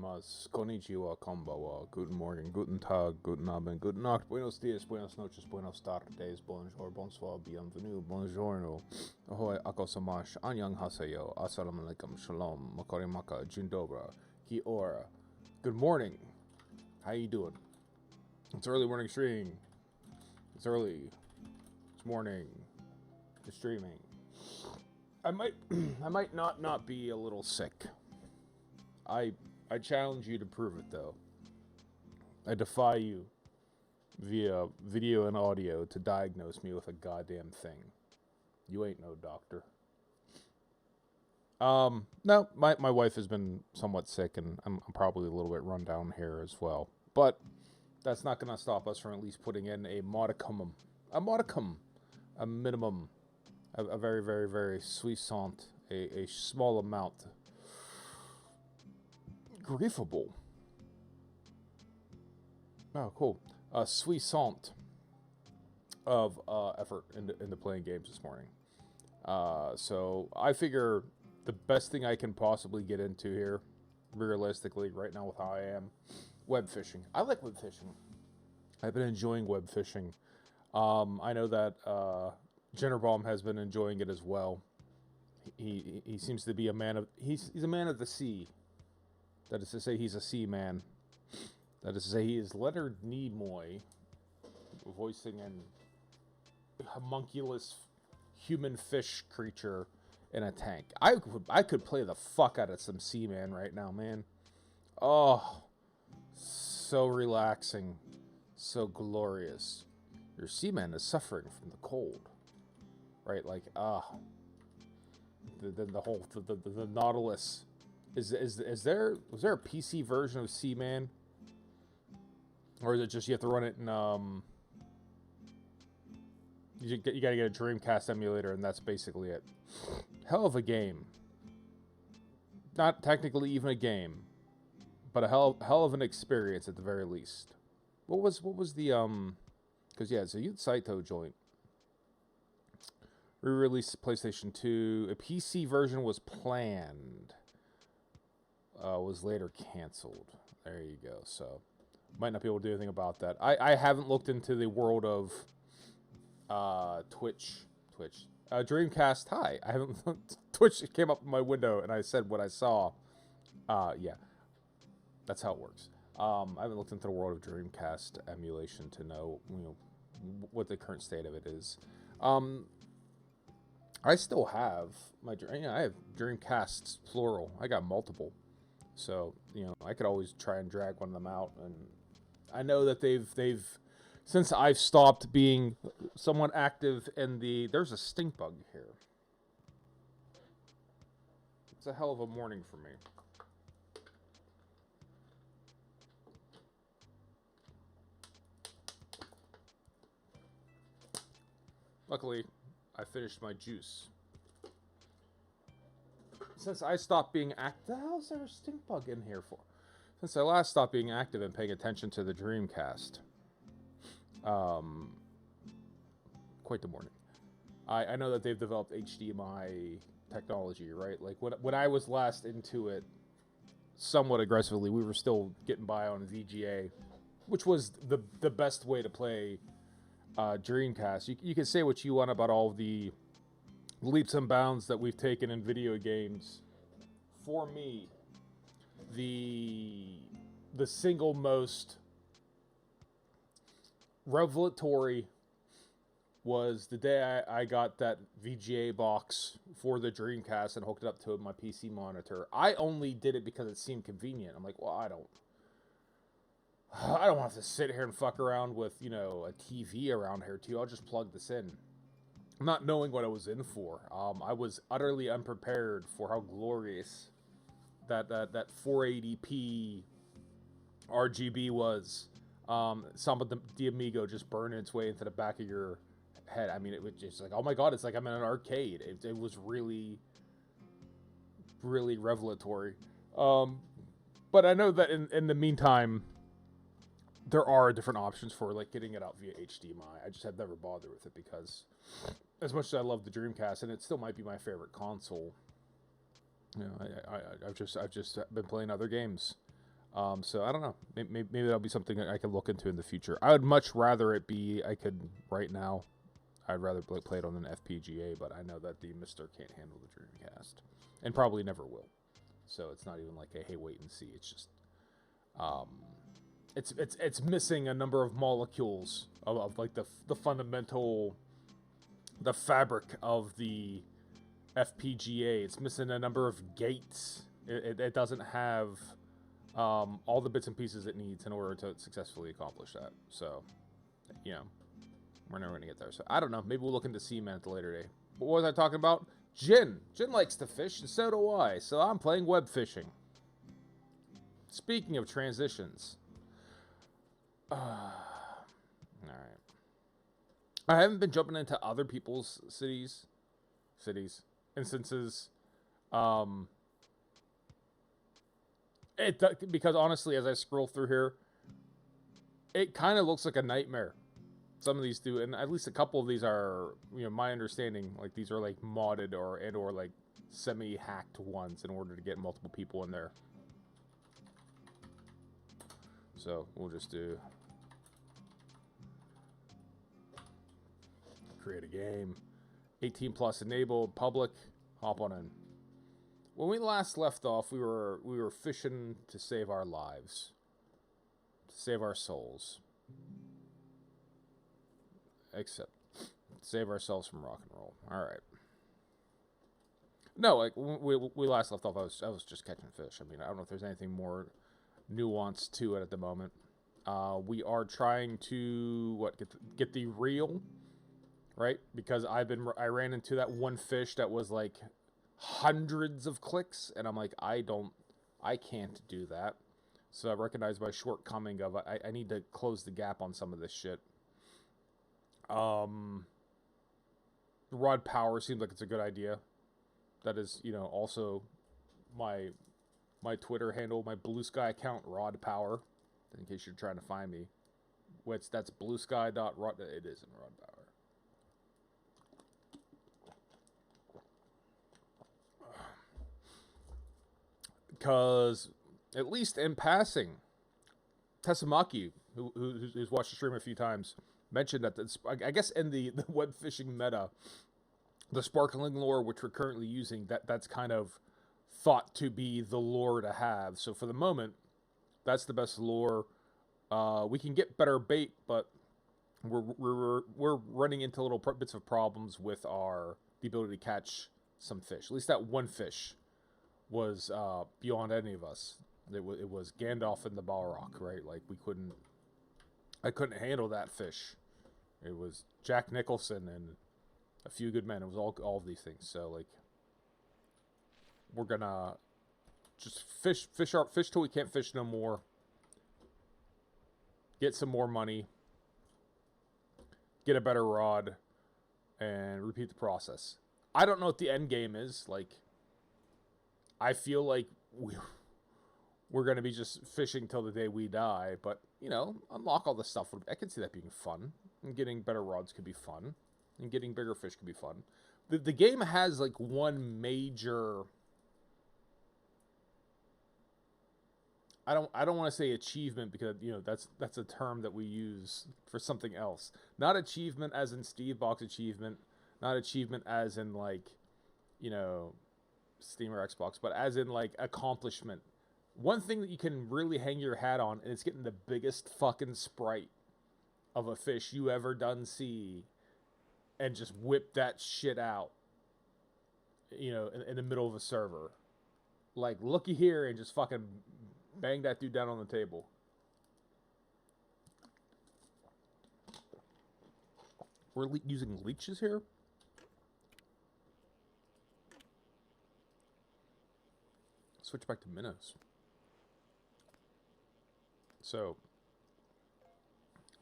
gozaimasu, konnichiwa, konbanwa, guten Morgen, guten Tag, guten Abend, guten Nacht, buenos dias, buenas noches, buenos tardes, bonjour, bonsoir, bienvenue, buongiorno, ahoy, akosamash, annyeong haseyo, assalamu alaikum, shalom, makorimaka, jindobra, ki ora. Good morning. How you doing? It's early morning streaming. It's early. It's morning. It's streaming. I might not be a little sick. I challenge you to prove it, though. I defy you, via video and audio, to diagnose me with a goddamn thing. You ain't no doctor. No, my wife has been somewhat sick, and I'm probably a little bit run down here as well. But that's not going to stop us from at least putting in a modicum, a minimum, a very, very, very suissant, a small amount, griefable. Oh, cool. A suissant of effort into playing games this morning. So I figure the best thing I can possibly get into here, realistically, right now with how I am, web fishing. I like web fishing. I've been enjoying web fishing. I know that Jennerbaum has been enjoying it as well. He seems to be a man of he's a man of the sea. That is to say, he's a sea man. That is to say, he is Leonard Nimoy, voicing an homunculus human fish creature in a tank. I could play the fuck out of some Seaman right now, man. Oh, so relaxing, so glorious. Your Seaman is suffering from the cold, right? Like the Nautilus. Was there a PC version of Seaman, or is it just you have to run it in you gotta get a Dreamcast emulator, and that's basically it. Hell of a game. Not technically even a game, but a hell of an experience at the very least. What was the because yeah, it's a Youth Saito joint. Re-released PlayStation 2. A PC version was planned. Was later canceled. There you go. So might not be able to do anything about that. I haven't looked into the world of Twitch. Dreamcast. Hi. I haven't. Twitch came up in my window and I said what I saw. Yeah, that's how it works. I haven't looked into the world of Dreamcast emulation to know what the current state of it is. I still have my. I have Dreamcasts plural. I got multiple. So, I could always try and drag one of them out. And I know that they've since I've stopped being somewhat active in there's a stink bug here. It's a hell of a morning for me. Luckily, I finished my juice. Since I stopped being active, the hell is there a stink bug in here for? Since I last stopped being active and paying attention to the Dreamcast, quite the morning. I know that they've developed HDMI technology, right? Like when I was last into it, somewhat aggressively, we were still getting by on VGA, which was the best way to play Dreamcast. You can say what you want about all the leaps and bounds that we've taken in video games. For me, the single most revelatory was the day I got that VGA box for the Dreamcast and hooked it up to my PC monitor. I only did it because it seemed convenient. I'm like, well, I don't want to sit here and fuck around with, a TV around here too. I'll just plug this in. Not knowing what I was in for. I was utterly unprepared for how glorious that 480p RGB was. Some of the Amigo just burning its way into the back of your head. I mean, it was just like, oh my god, it's like I'm in an arcade. It was really, really revelatory. But I know that in the meantime, there are different options for like getting it out via HDMI. I just have never bothered with it because, as much as I love the Dreamcast, and it still might be my favorite console, I've just been playing other games. So I don't know. Maybe that'll be something I can look into in the future. I would much rather it be. I could right now. I'd rather play it on an FPGA, but I know that the Mister can't handle the Dreamcast, and probably never will. So it's not even like a hey, wait and see. It's just, um, it's missing a number of molecules of like the fundamental, the fabric of the FPGA. It's missing a number of gates. It doesn't have all the bits and pieces it needs in order to successfully accomplish that. So, you know, we're never going to get there. So, I don't know. Maybe we'll look into Seaman at the later day. But what was I talking about? Jin. Jin likes to fish, and so do I. So, I'm playing web fishing. Speaking of transitions. Alright. I haven't been jumping into other people's instances. Because honestly, as I scroll through here, it kind of looks like a nightmare. Some of these do, and at least a couple of these are, you know, my understanding, like these are like modded or like semi-hacked ones in order to get multiple people in there. So we'll just do create a game, 18 plus enabled, public, hop on in. When we last left off, we were fishing to save our lives, to save our souls, except save ourselves from rock and roll. All right. No, like we last left off, I was just catching fish. I mean, I don't know if there's anything more nuanced to it at the moment. We are trying to get the reel, right? Because I ran into that one fish that was like hundreds of clicks, and I'm like, I can't do that. So I recognize my shortcoming of I need to close the gap on some of this shit. Rod power seems like it's a good idea. That is, you know, also my Twitter handle, my Blue Sky account, Rod Power, in case you're trying to find me. That's bluesky.rod. It isn't Rod Power. Because, at least in passing, Tessamaki, who's watched the stream a few times, mentioned that I guess in the web fishing meta, the sparkling lure which we're currently using, that's kind of thought to be the lure to have. So for the moment, that's the best lure. We can get better bait, but we're running into little bits of problems with the ability to catch some fish. At least that one fish was beyond any of us. It was Gandalf in the Balrog, right? Like I couldn't handle that fish. It was Jack Nicholson and a few good men. It was all of these things. So like, we're gonna just fish till we can't fish no more. Get some more money. Get a better rod, and repeat the process. I don't know what the end game is. Like, I feel like we're going to be just fishing till the day we die, but, you know, unlock all this stuff. I can see that being fun. And getting better rods could be fun. And getting bigger fish could be fun. The game has, like, one major... I don't want to say achievement, because, you know, that's a term that we use for something else. Not achievement as in Steve Box achievement. Not achievement as in, like, you know, Steam or Xbox, but as in, like, accomplishment. One thing that you can really hang your hat on, and it's getting the biggest fucking sprite of a fish you ever done see, and just whip that shit out, you know, in the middle of a server. Like, looky here, and just fucking bang that dude down on the table. We're using leeches here? Switch back to minnows. So,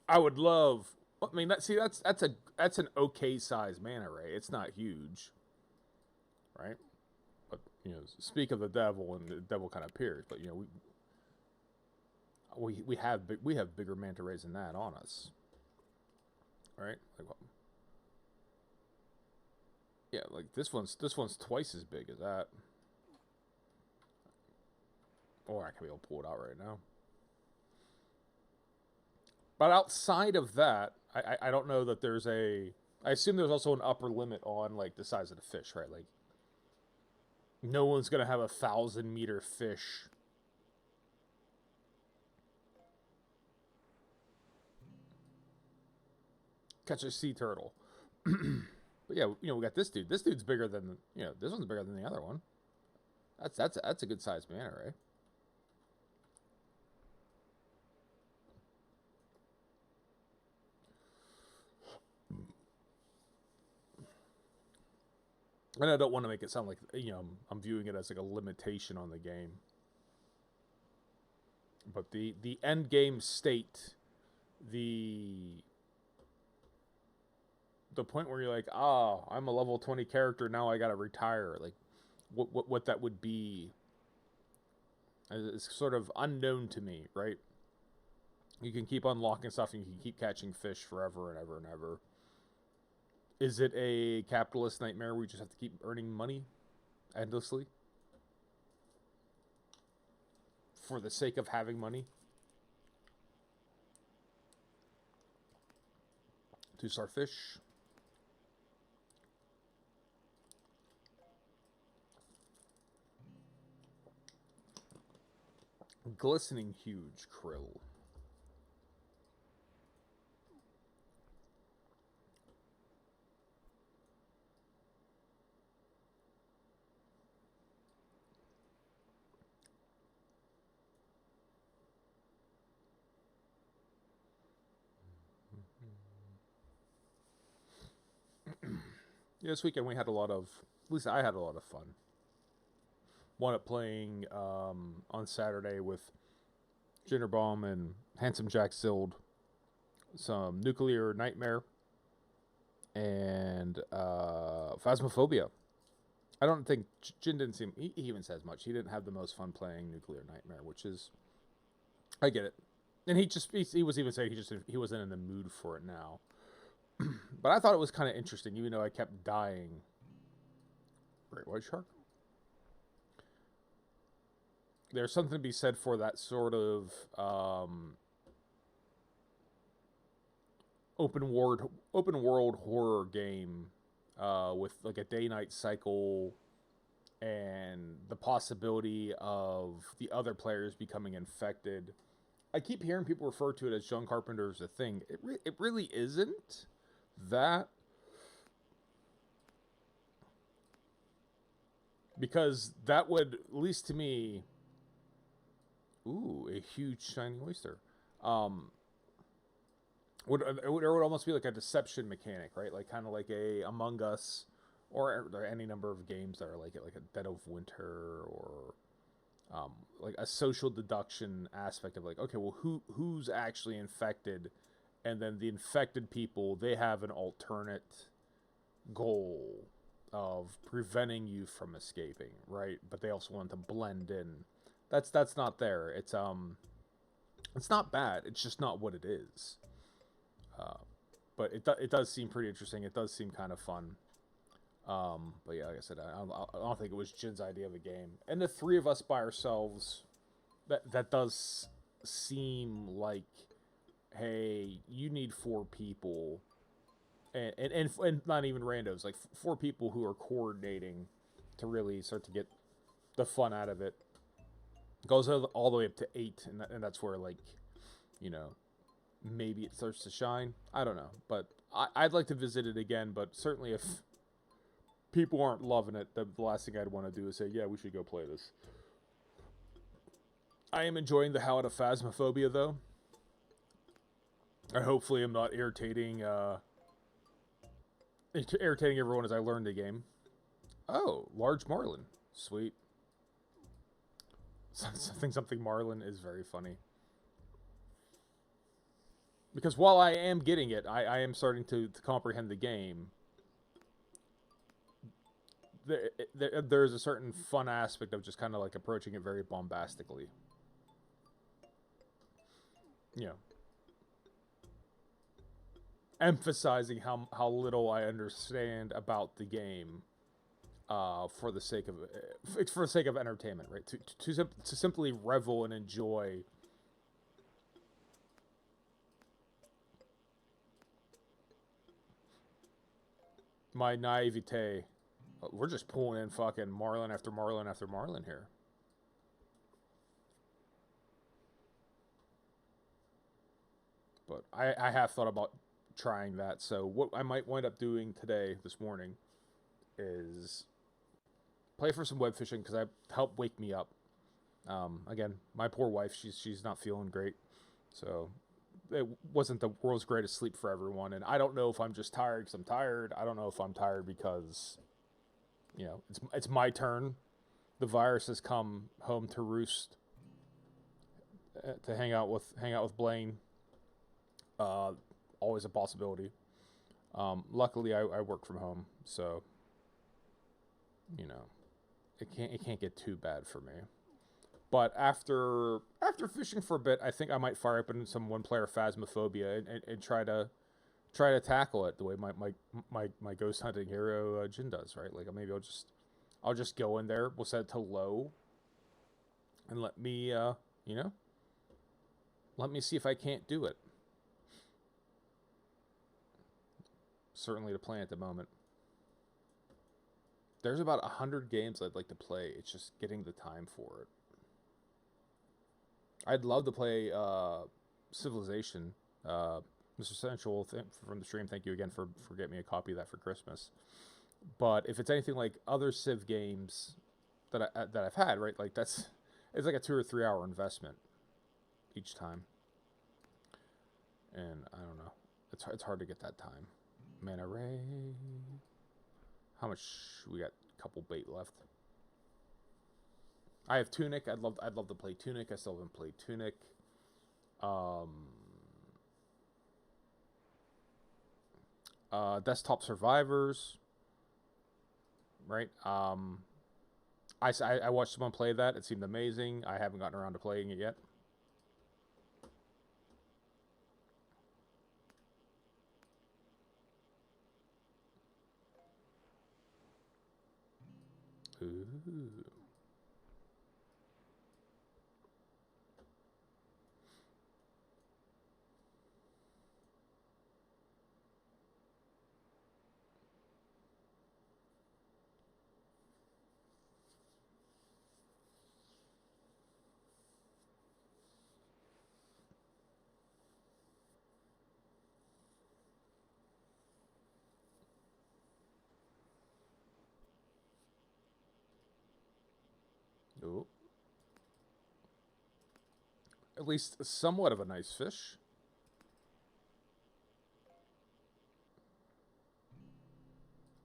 I would love... I mean, that's an okay size manta ray. It's not huge, right? But, you know, speak of the devil, and the devil kind of appears. But, you know, we have bigger manta rays than that on us, right? Like, well, yeah, like this one's twice as big as that. Or I can be able to pull it out right now. But outside of that, I don't know that there's a... I assume there's also an upper limit on, like, the size of the fish, right? Like, no one's going to have 1,000-meter fish. Catch a sea turtle. But yeah, you know, we got this dude. This dude's bigger than, you know, this one's bigger than the other one. That's a good sized manta ray. And I don't want to make it sound like, you know, I'm viewing it as like a limitation on the game. But the end game state, the point where you're like, I'm a level 20 character, now I gotta retire. Like, what that would be is sort of unknown to me, right? You can keep unlocking stuff and you can keep catching fish forever and ever and ever. Is it a capitalist nightmare where you just have to keep earning money endlessly for the sake of having money? 2-star fish. Glistening huge krill. Yeah, this weekend we had a lot of, at least I had a lot of fun. Wound up playing on Saturday with Jinderbaum and Handsome Jack Zild some Nuclear Nightmare and Phasmophobia. I don't think Jin didn't seem, he even says much. He didn't have the most fun playing Nuclear Nightmare, which is, I get it. And he was even saying he wasn't in the mood for it now. But I thought it was kind of interesting, even though I kept dying. Great white shark. There's something to be said for that sort of open world horror game with like a day-night cycle and the possibility of the other players becoming infected. I keep hearing people refer to it as John Carpenter's A Thing. It really isn't that, because that would, at least to me, a huge shiny oyster. It would almost be like a deception mechanic, right? Like kind of like a Among Us, or any number of games that are like a Dead of Winter, or like a social deduction aspect of like, okay, well, who's actually infected, and then the infected people, they have an alternate goal of preventing you from escaping, right? But they also want to blend in. That's not there. It's not bad. It's just not what it is. But it does seem pretty interesting. It does seem kind of fun. But yeah, like I said, I don't think it was Jin's idea of a game. And the three of us by ourselves, that does seem like, hey, you need 4 people, and not even randos, like 4 people who are coordinating to really start to get the fun out of it. It goes all the way up to 8, and that's where, like, you know, maybe it starts to shine. I don't know, but I'd like to visit it again. But certainly, if people aren't loving it, the last thing I'd want to do is say, yeah, we should go play this. I am enjoying the hell out of Phasmophobia, though. I hopefully am not irritating everyone as I learn the game. Oh, large marlin. Sweet. Something marlin is very funny. Because while I am getting it, I am starting to comprehend the game. There's a certain fun aspect of just kind of like approaching it very bombastically. You know, emphasizing how little I understand about the game for the sake of entertainment, right? To simply revel and enjoy my naivete. We're just pulling in fucking marlin after marlin after marlin here. But I have thought about trying that. So what I might wind up doing today, this morning, is play for some web fishing because I help wake me up. Again, my poor wife, she's not feeling great, so it wasn't the world's greatest sleep for everyone. And I don't know if I'm just tired because I'm tired. I don't know if I'm tired because, it's my turn. The virus has come home to roost, to hang out with Blaine. Always a possibility. Luckily, I work from home, so it can't get too bad for me. But after fishing for a bit, I think I might fire up into some one player Phasmophobia and try to tackle it the way my ghost hunting hero Jin does, right? Like maybe I'll just go in there. We'll set it to low, and let me see if I can't do it. Certainly the plan at the moment. There's about 100 games I'd like to play. It's just getting the time for it. I'd love to play Civilization. Mr. Central from the stream, thank you again for getting me a copy of that for Christmas. But if it's anything like other Civ games that I've had, right? Like it's like a 2 or 3 hour investment each time. And I don't know. It's hard to get that time. Mana ray. How much we got? A couple bait left. I have Tunic. I'd love to play Tunic. I still haven't played Tunic. Desktop Survivors. Right. I watched someone play that. It seemed amazing. I haven't gotten around to playing it yet. Ooh. Ooh. At least somewhat of a nice fish.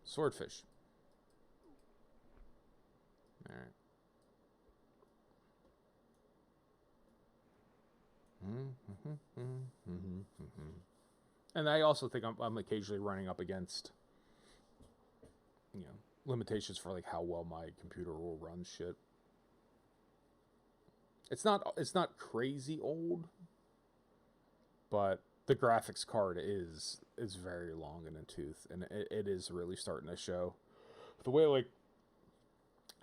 Swordfish. All right. And I also think I'm occasionally running up against, limitations for like how well my computer will run shit. It's not crazy old, but the graphics card is very long in the tooth, and it is really starting to show. The way like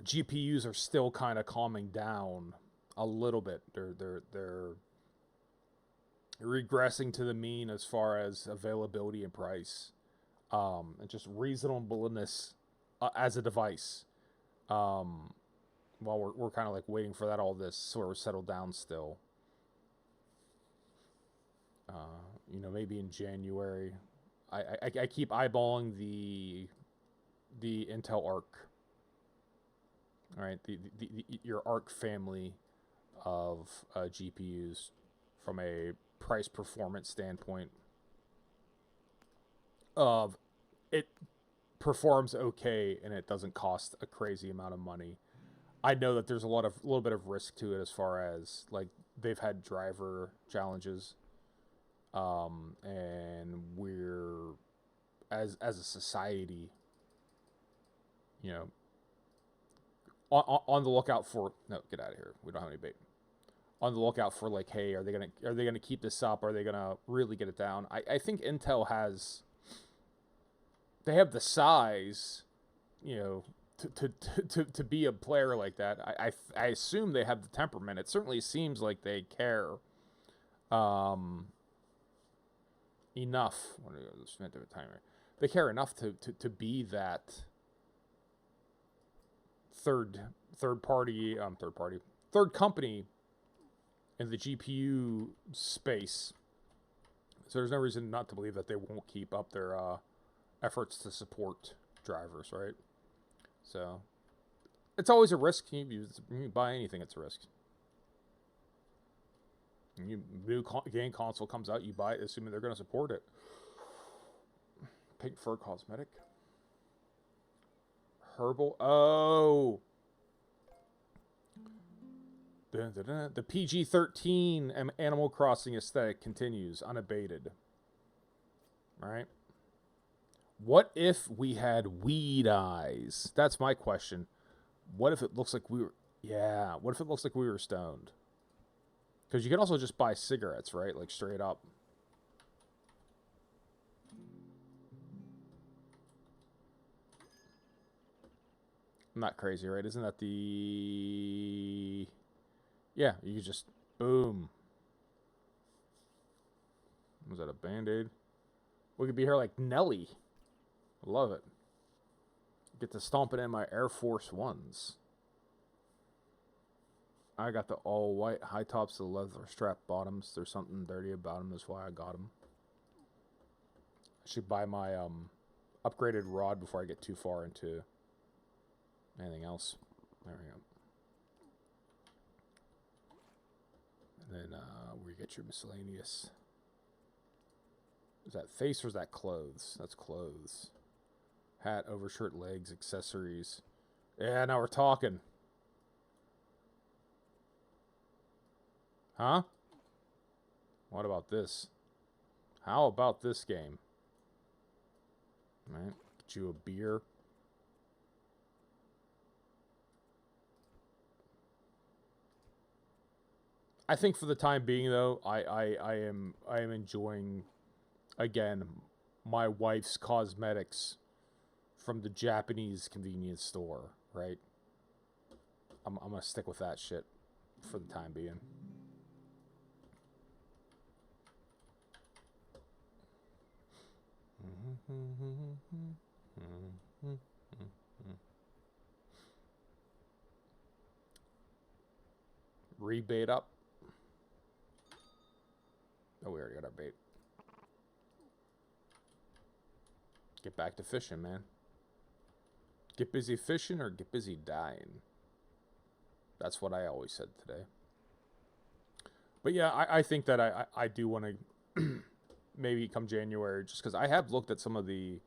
GPUs are still kind of calming down a little bit. They're regressing to the mean as far as availability and price, and just reasonableness as a device. While we're kind of like waiting for that all this sort of settle down still. Maybe in January. I keep eyeballing the Intel Arc. All right, your Arc family of GPUs from a price performance standpoint. Of it performs okay and it doesn't cost a crazy amount of money. I know that there's a little bit of risk to it as far as like they've had driver challenges, and we're as a society, on the lookout for get out of here. We don't have any bait. On the lookout for like, hey, are they gonna keep this up? Are they gonna really get it down? I think Intel they have the size, to be a player like that. I assume they have the temperament. It certainly seems like they care enough. What are the timer? They care enough to be that third company in the GPU space. So there's no reason not to believe that they won't keep up their efforts to support drivers, right? So it's always a risk. You buy anything, it's a risk. New game console comes out, you buy it, assuming they're going to support it. Pink fur cosmetic. Herbal. Oh. The PG-13 Animal Crossing aesthetic continues unabated. All right. What if we had weed eyes? That's my question. What if it looks like we were... Yeah, what if it looks like we were stoned? Because you can also just buy cigarettes, right? Like, straight up. I'm not crazy, right? Isn't that the... Yeah, you could just... Boom. Was that a Band-Aid? We could be here like Nelly. Love it. Get to stomp it in my Air Force Ones. I got the all-white high tops, the leather strap bottoms. There's something dirty about them. That's why I got them. I should buy my upgraded rod before I get too far into anything else. There we go. And then where you get your miscellaneous. Is that face or is that clothes? That's clothes. Hat, overshirt, legs, accessories. Yeah, now we're talking. Huh? What about this? How about this game? All right, get you a beer. I think for the time being, though, I am enjoying, again, my wife's cosmetics from the Japanese convenience store, right? I'm gonna stick with that shit for the time being. Rebait up. Oh, we already got our bait. Get back to fishing, man. Get busy fishing or get busy dying. That's what I always said today. But yeah, I think that I do want to maybe come January, just because I have looked at some of the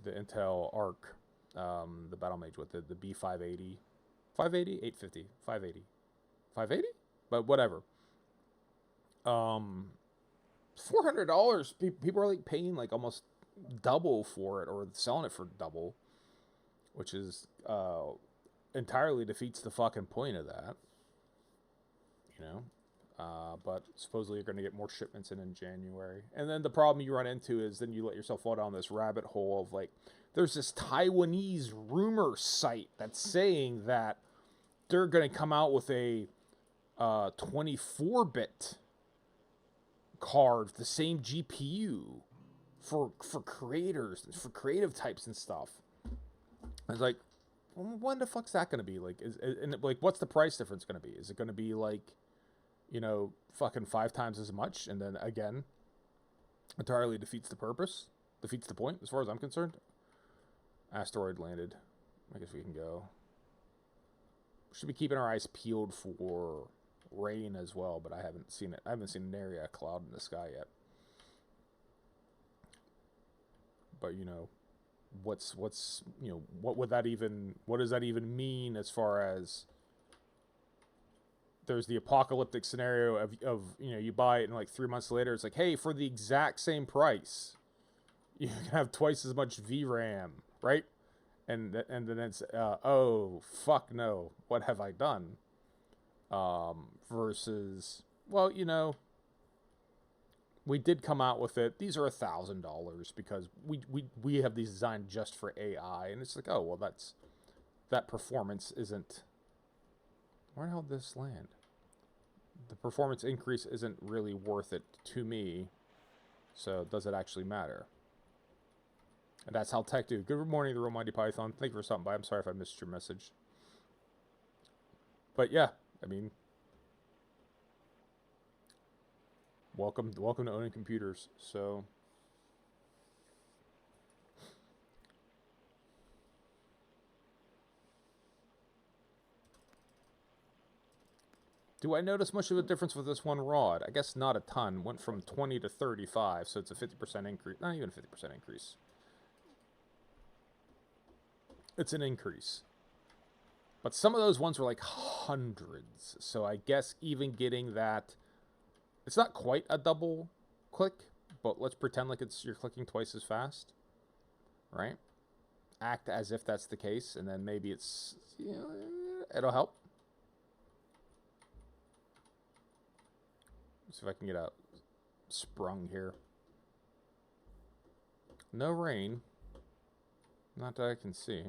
Intel Arc, the Battle Mage with the B580. 580? 850. 580. 580? But whatever. $400. People are like paying like almost double for it, or selling it for double, which is entirely defeats the fucking point of that. You know, but supposedly you're going to get more shipments in January, and then the problem you run into is then you let yourself fall down this rabbit hole of like, there's this Taiwanese rumor site that's saying that they're going to come out with a 24-bit card, the same GPU for creators, for creative types and stuff. I was like, well, when the fuck's that going to be? Like, like, what's the price difference going to be? Is it going to be like, you know, fucking 5 times as much? And then again, entirely defeats the purpose, defeats the point, as far as I'm concerned. Asteroid landed. I guess we can go. We should be keeping our eyes peeled for rain as well, but I haven't seen it. I haven't seen nary a cloud in the sky yet. But you know, what's you know, what does that even mean as far as there's the apocalyptic scenario of you know, you buy it and like 3 months later it's like, hey, for the exact same price you can have twice as much VRAM, right? And then it's oh fuck no, what have I done? Versus, well, you know, we did come out with it. These are $1,000 because we have these designed just for AI, and it's like, oh well, that's that performance isn't... Where the hell did this land? The performance increase isn't really worth it to me. So does it actually matter? And that's how tech do. Good morning, the Real Mighty Python. Thank you for stopping by. I'm sorry if I missed your message. But yeah, I mean, welcome to owning computers. So do I notice much of a difference with this one rod? I guess not a ton. Went from 20 to 35, so it's a 50% increase. Not even a 50% increase. It's an increase. But some of those ones were like hundreds. So I guess even getting that... It's not quite a double click, but let's pretend like you're clicking twice as fast. Right? Act as if that's the case, and then maybe it's... it'll help. Let's see if I can get a sprung here. No rain. Not that I can see.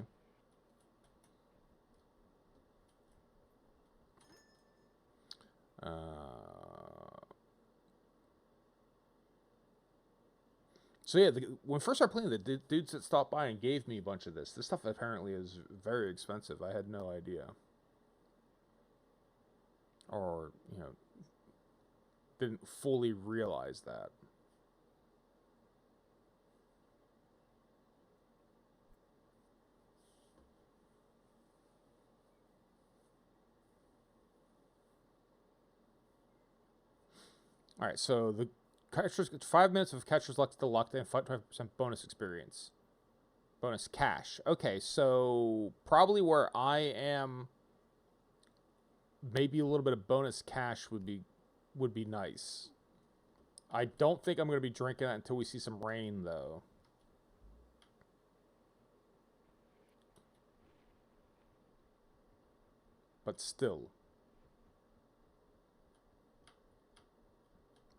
So yeah, when first I started playing, the dudes that stopped by and gave me a bunch of this. This stuff apparently is very expensive. I had no idea. Or, didn't fully realize that. Alright, so the catchers get 5 minutes of catcher's luck to locked in, 5% bonus experience. Bonus cash. Okay, so probably where I am, maybe a little bit of bonus cash would be nice. I don't think I'm going to be drinking that until we see some rain, though. But still.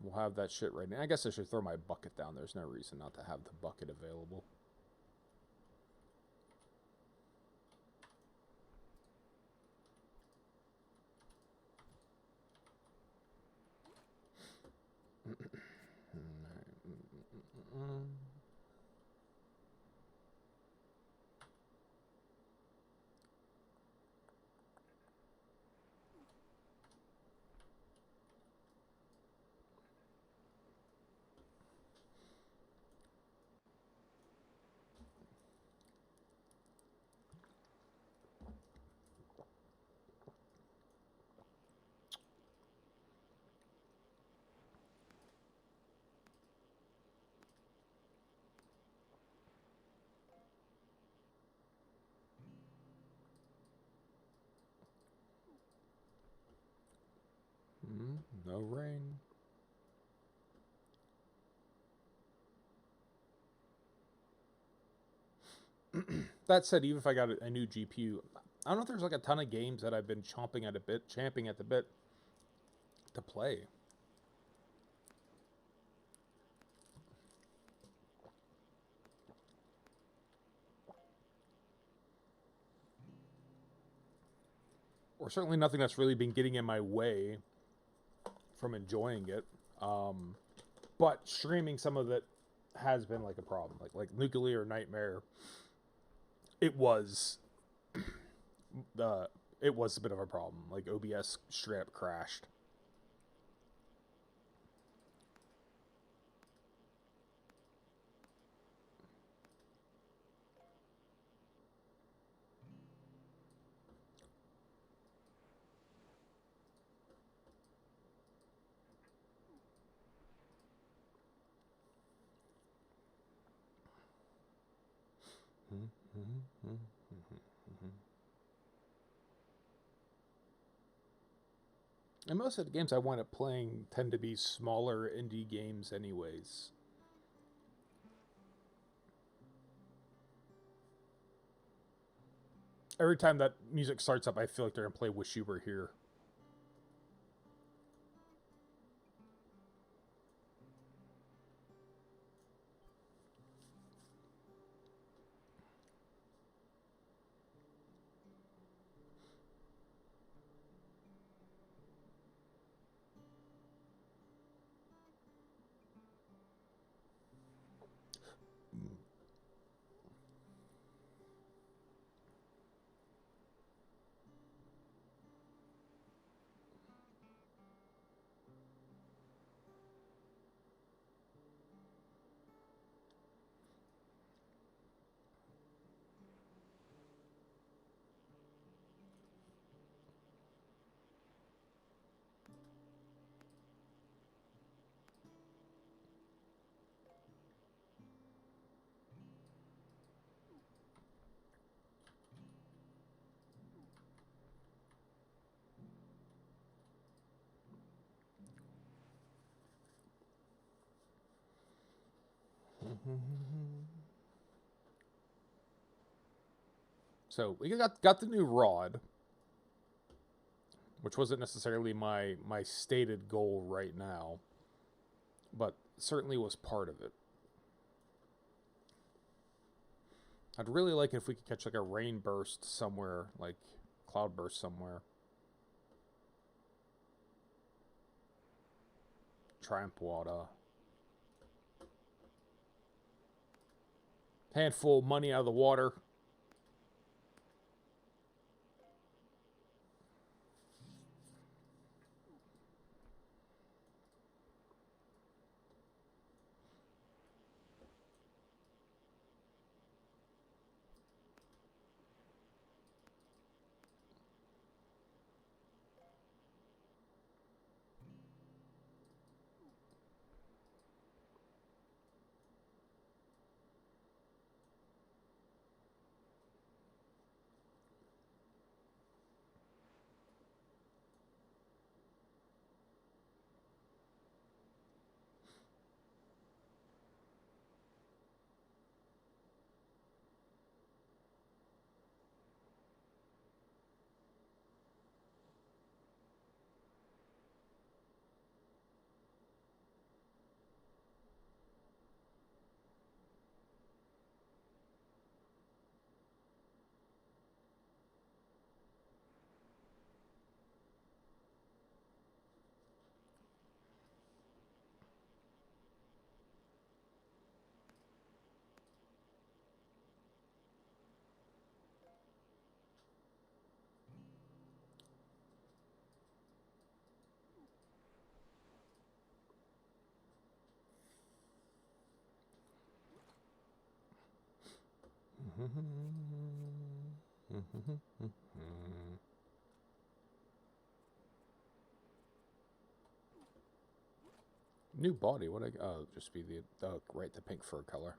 We'll have that shit right now. I guess I should throw my bucket down. There's no reason not to have the bucket available. No rain. That said, even if I got a new GPU, I don't know if there's like a ton of games that I've been champing at the bit to play. Or certainly nothing that's really been getting in my way from enjoying it. But streaming some of it has been like a problem. Like Nuclear Nightmare. It was a bit of a problem. Like OBS straight up crashed. And most of the games I wind up playing tend to be smaller indie games anyways. Every time that music starts up, I feel like they're going to play Wish You Were Here. So we got the new rod, which wasn't necessarily my stated goal right now, but certainly was part of it. I'd really like it if we could catch like a rain burst somewhere, like cloud burst somewhere. Tramp water. Handful of money out of the water. New body. What? Just be the right, the pink fur color.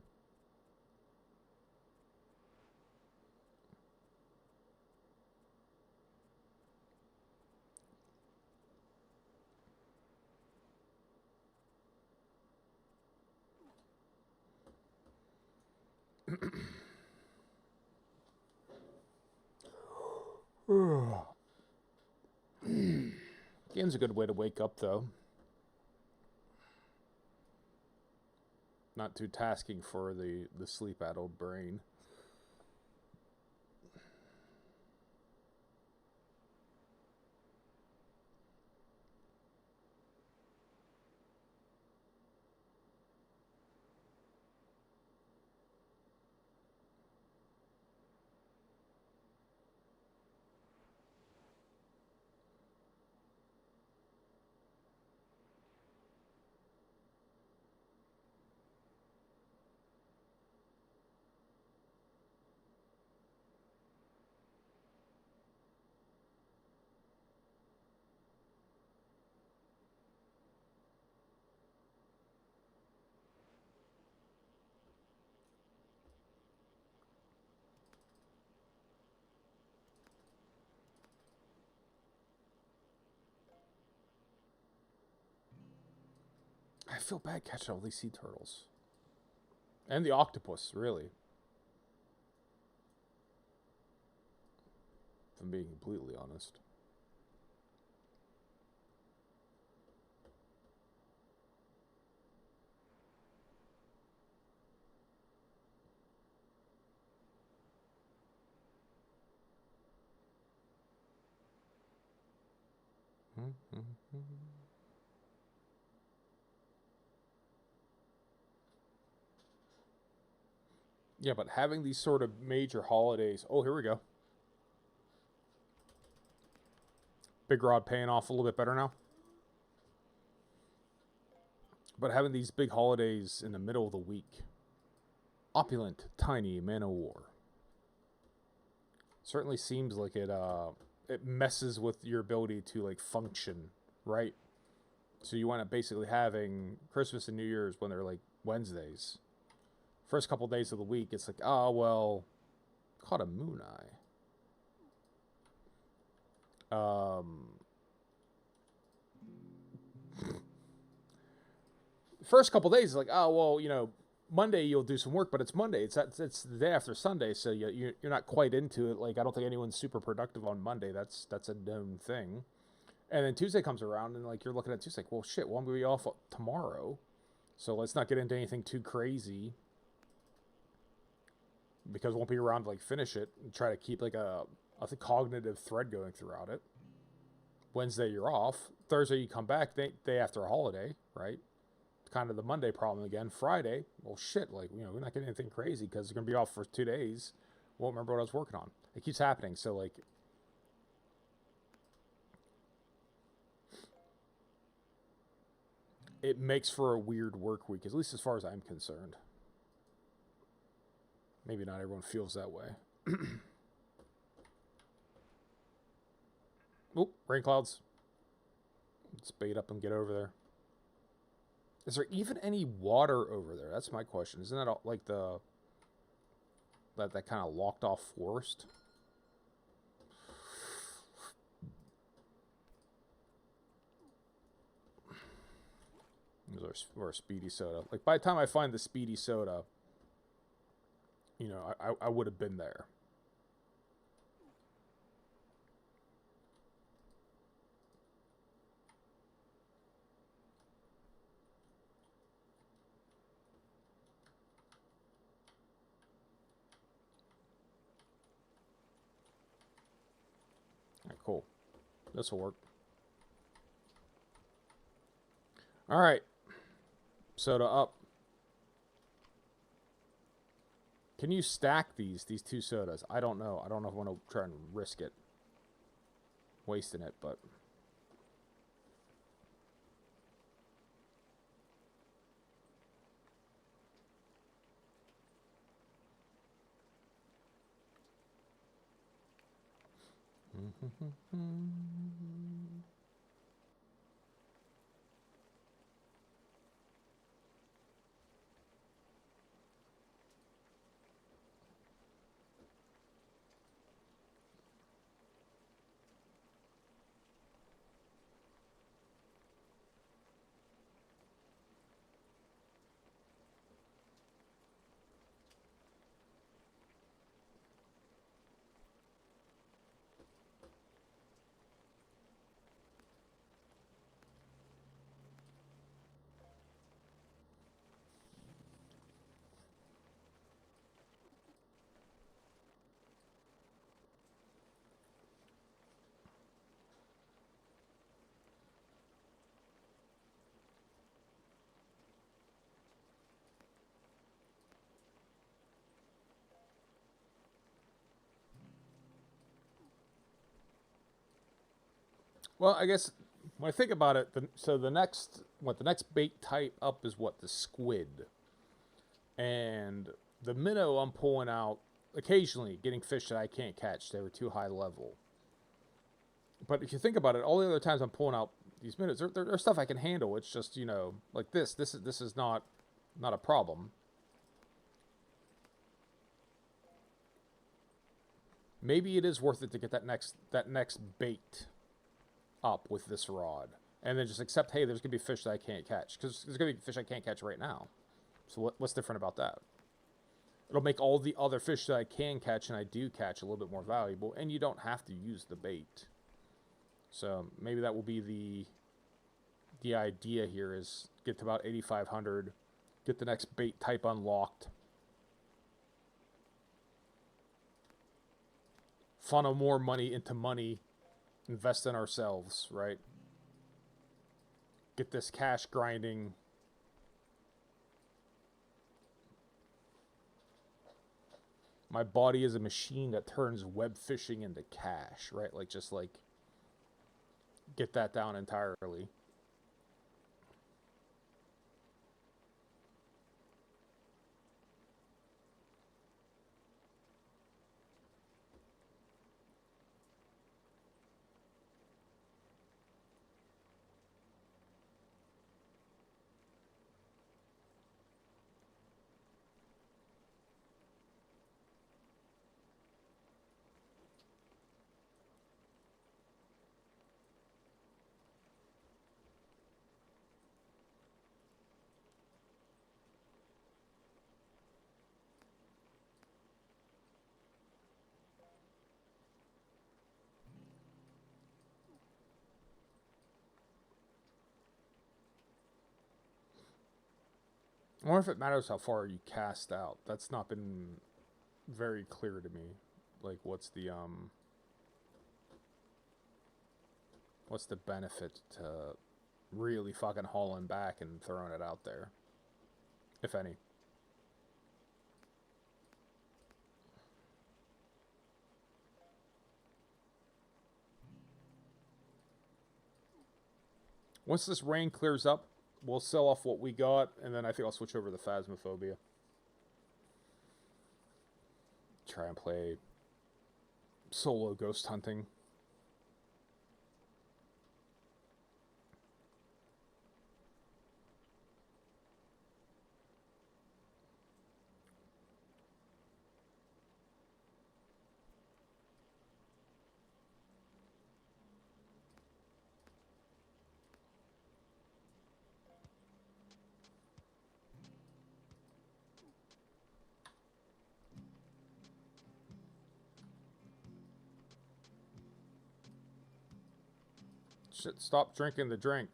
Game's a good way to wake up, though. Not too tasking for the sleep-addled brain. I feel bad catching all these sea turtles. And the octopus, really. If I'm being completely honest. Yeah, but having these sort of major holidays... Oh, here we go. Big rod paying off a little bit better now. But having these big holidays in the middle of the week. Opulent, tiny man o' war. Certainly seems like it messes with your ability to like function, right? So you wind up basically having Christmas and New Year's when they're like Wednesdays. First couple days of the week, it's like, oh, well, caught a moon eye. First couple days, it's like, oh, well, you know, Monday you'll do some work, but it's Monday. It's the day after Sunday, so you're not quite into it. Like I don't think anyone's super productive on Monday. That's a known thing. And then Tuesday comes around, and like you're looking at Tuesday, like, well, shit, well I'm gonna be off tomorrow, so let's not get into anything too crazy because we won't be around to like finish it and try to keep like a cognitive thread going throughout it. Wednesday you're off. Thursday you come back day after a holiday, right? Kind of the Monday problem again. Friday, well, shit, like we're not getting anything crazy because you're gonna be off for 2 days. Won't remember what I was working on. It keeps happening. So like, it makes for a weird work week, at least as far as I'm concerned. Maybe not everyone feels that way. Oop, rain clouds. Let's bait up and get over there. Is there even any water over there? That's my question. Isn't that all, like that kind of locked off forest? Or a speedy soda. Like by the time I find the speedy soda, I would have been there. All right, cool. This will work. All right. Soda up. Can you stack these two sodas? I don't know. I don't know if I want to try and risk it. Wasting it, but... Well, I guess when I think about it, the next bait type up is what, the squid, and the minnow I'm pulling out occasionally, getting fish that I can't catch. They were too high level. But if you think about it, all the other times I'm pulling out these minnows, they're stuff I can handle. It's just like this. This is not a problem. Maybe it is worth it to get that next bait up with this rod, and then just accept, hey, there's gonna be fish that I can't catch, because there's gonna be fish I can't catch right now. So what's different about that? It'll make all the other fish that I can catch and I do catch a little bit more valuable, and you don't have to use the bait. So maybe that will be the idea here, is get to about 8,500, get the next bait type unlocked, funnel more money into money, invest in ourselves, right? Get this cash grinding. My body is a machine that turns web fishing into cash, right? Like, just like get that down entirely. I wonder if it matters how far you cast out. That's not been very clear to me. Like, what's the benefit to really fucking hauling back and throwing it out there, if any? Once this rain clears up, we'll sell off what we got, and then I think I'll switch over to Phasmophobia. Try and play solo ghost hunting. Shit, stop drinking the drink.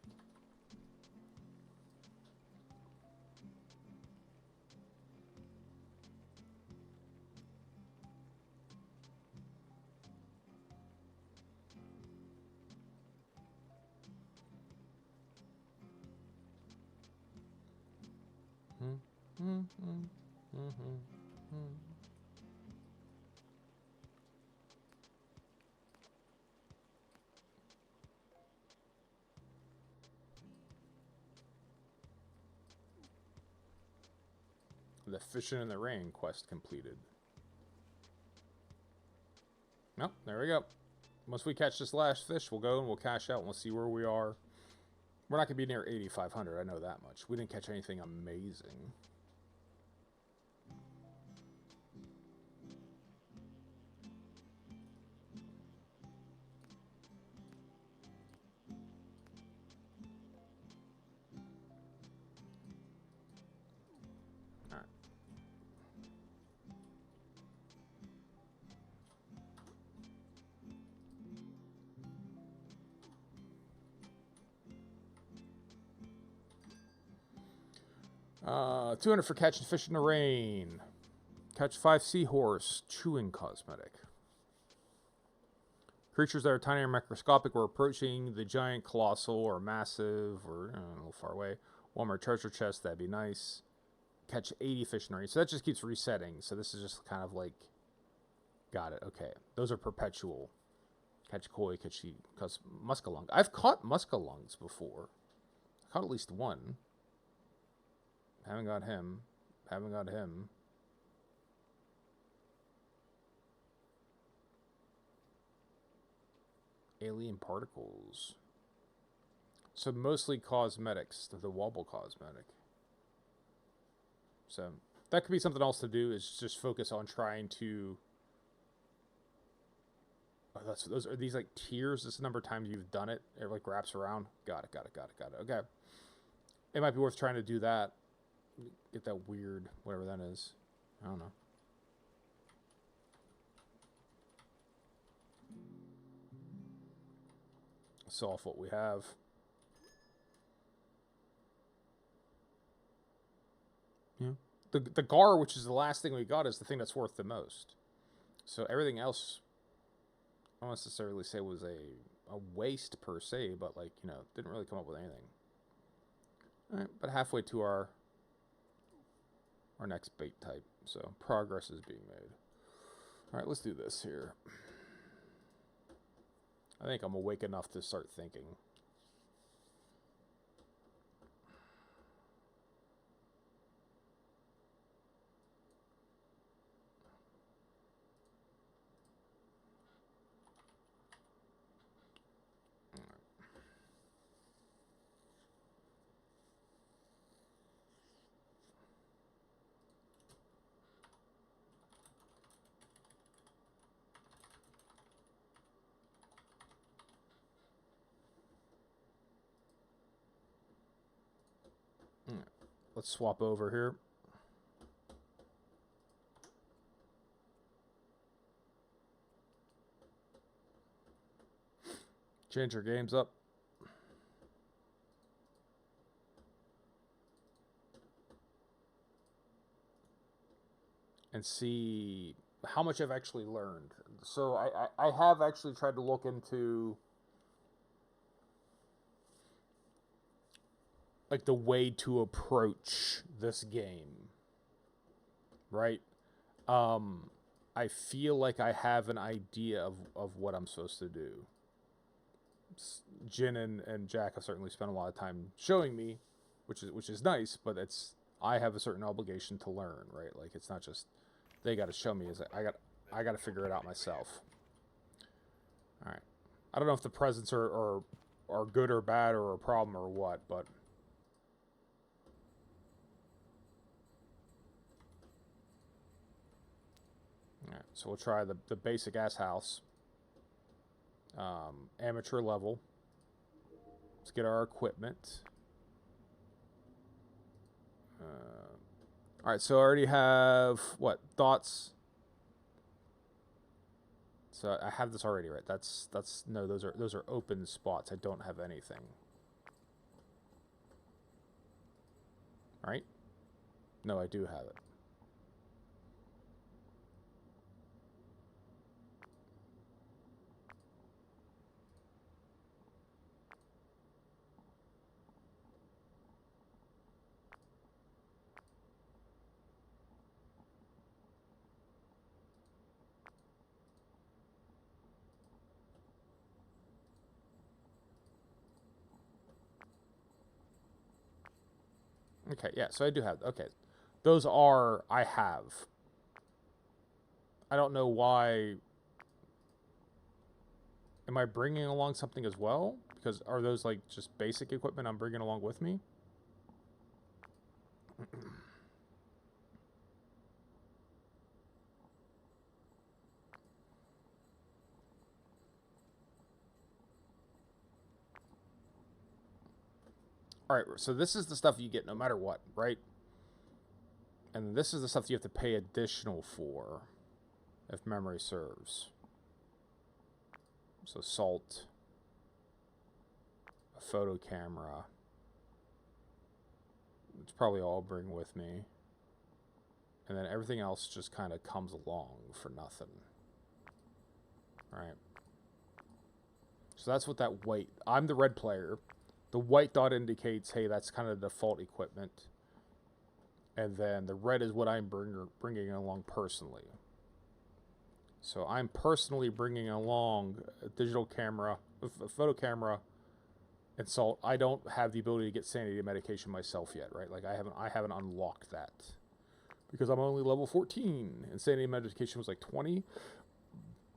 The Fishing in the Rain quest completed. Nope, there we go. Once we catch this last fish, we'll go and we'll cash out and we'll see where we are. We're not going to be near 8,500, I know that much. We didn't catch anything amazing. Alright. 200 for catching fish in the rain. Catch 5 seahorse. Chewing cosmetic. Creatures that are tiny or microscopic were approaching the giant, colossal, or massive, or a little far away. One more treasure chest, that'd be nice. Catch 80 fish in the rain. So that just keeps resetting. So this is just kind of like... Got it, okay. Those are perpetual. Catch koi, catch muskellunge. I've caught muskellunges before. I caught at least one. Haven't got him. Haven't got him. Alien particles. So mostly cosmetics. The wobble cosmetic. So that could be something else to do, is just focus on trying to... Oh, those are these like tiers? This is the number of times you've done it. It like wraps around. Got it. Okay. It might be worth trying to do that. Get that weird, whatever that is. I don't know. Sell off what we have. Yeah. The gar, which is the last thing we got, is the thing that's worth the most. So everything else, I don't necessarily say was a waste per se, but like, you know, didn't really come up with anything. Alright, but halfway to our next bait type. So progress is being made. Alright, let's do this here. I think I'm awake enough to start thinking. Let's swap over here. Change your games up. and see how much I've actually learned. So I have actually tried to look into like the way to approach this game, right? I feel like I have an idea of what I'm supposed to do. Jin and Jack have certainly spent a lot of time showing me, which is nice, but I have a certain obligation to learn, right? Like it's not just they got to show me. I got to figure it out myself. All right. I don't know if the presents are good or bad or a problem or what, but all right. So we'll try the basic ass house, amateur level. Let's get our equipment. All right, so I already have what thoughts. So I have this already, right? That's no, those are open spots. I don't have anything. Right? No, I do have it. Okay, yeah, so I do have. Okay, those are I have. I don't know why. Am I bringing along something as well? Because are those like just basic equipment I'm bringing along with me? All right, so this is the stuff you get no matter what, right? And this is the stuff you have to pay additional for, if memory serves. So salt, a photo camera, which probably all I'll bring with me. And then everything else just kind of comes along for nothing. Right? So that's what that white... I'm the red player. The white dot indicates, hey, that's kind of the default equipment. And then the red is what I'm bringing along personally. So I'm personally bringing along a digital camera, a photo camera, and salt. I don't have the ability to get sanity medication myself yet, right? Like I haven't unlocked that because I'm only level 14, and sanity medication was like 20,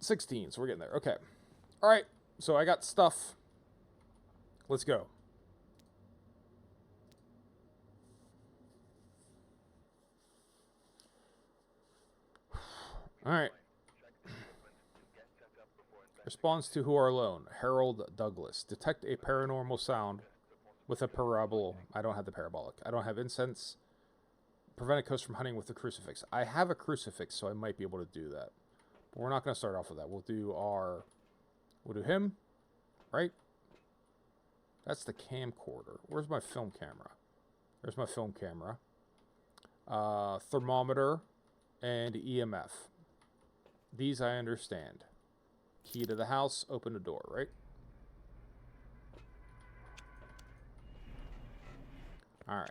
16. So we're getting there. Okay, all right. So I got stuff. Let's go. All right. Response to Who Are Alone. Harold Douglas. Detect a paranormal sound with a parabol. I don't have the parabolic. I don't have incense. Prevent a ghost from hunting with the crucifix. I have a crucifix, so I might be able to do that. But we're not going to start off with that. We'll do him, right? That's the camcorder. Where's my film camera? There's my film camera. Thermometer and EMF. These I understand. Key to the house, open the door, right? All right.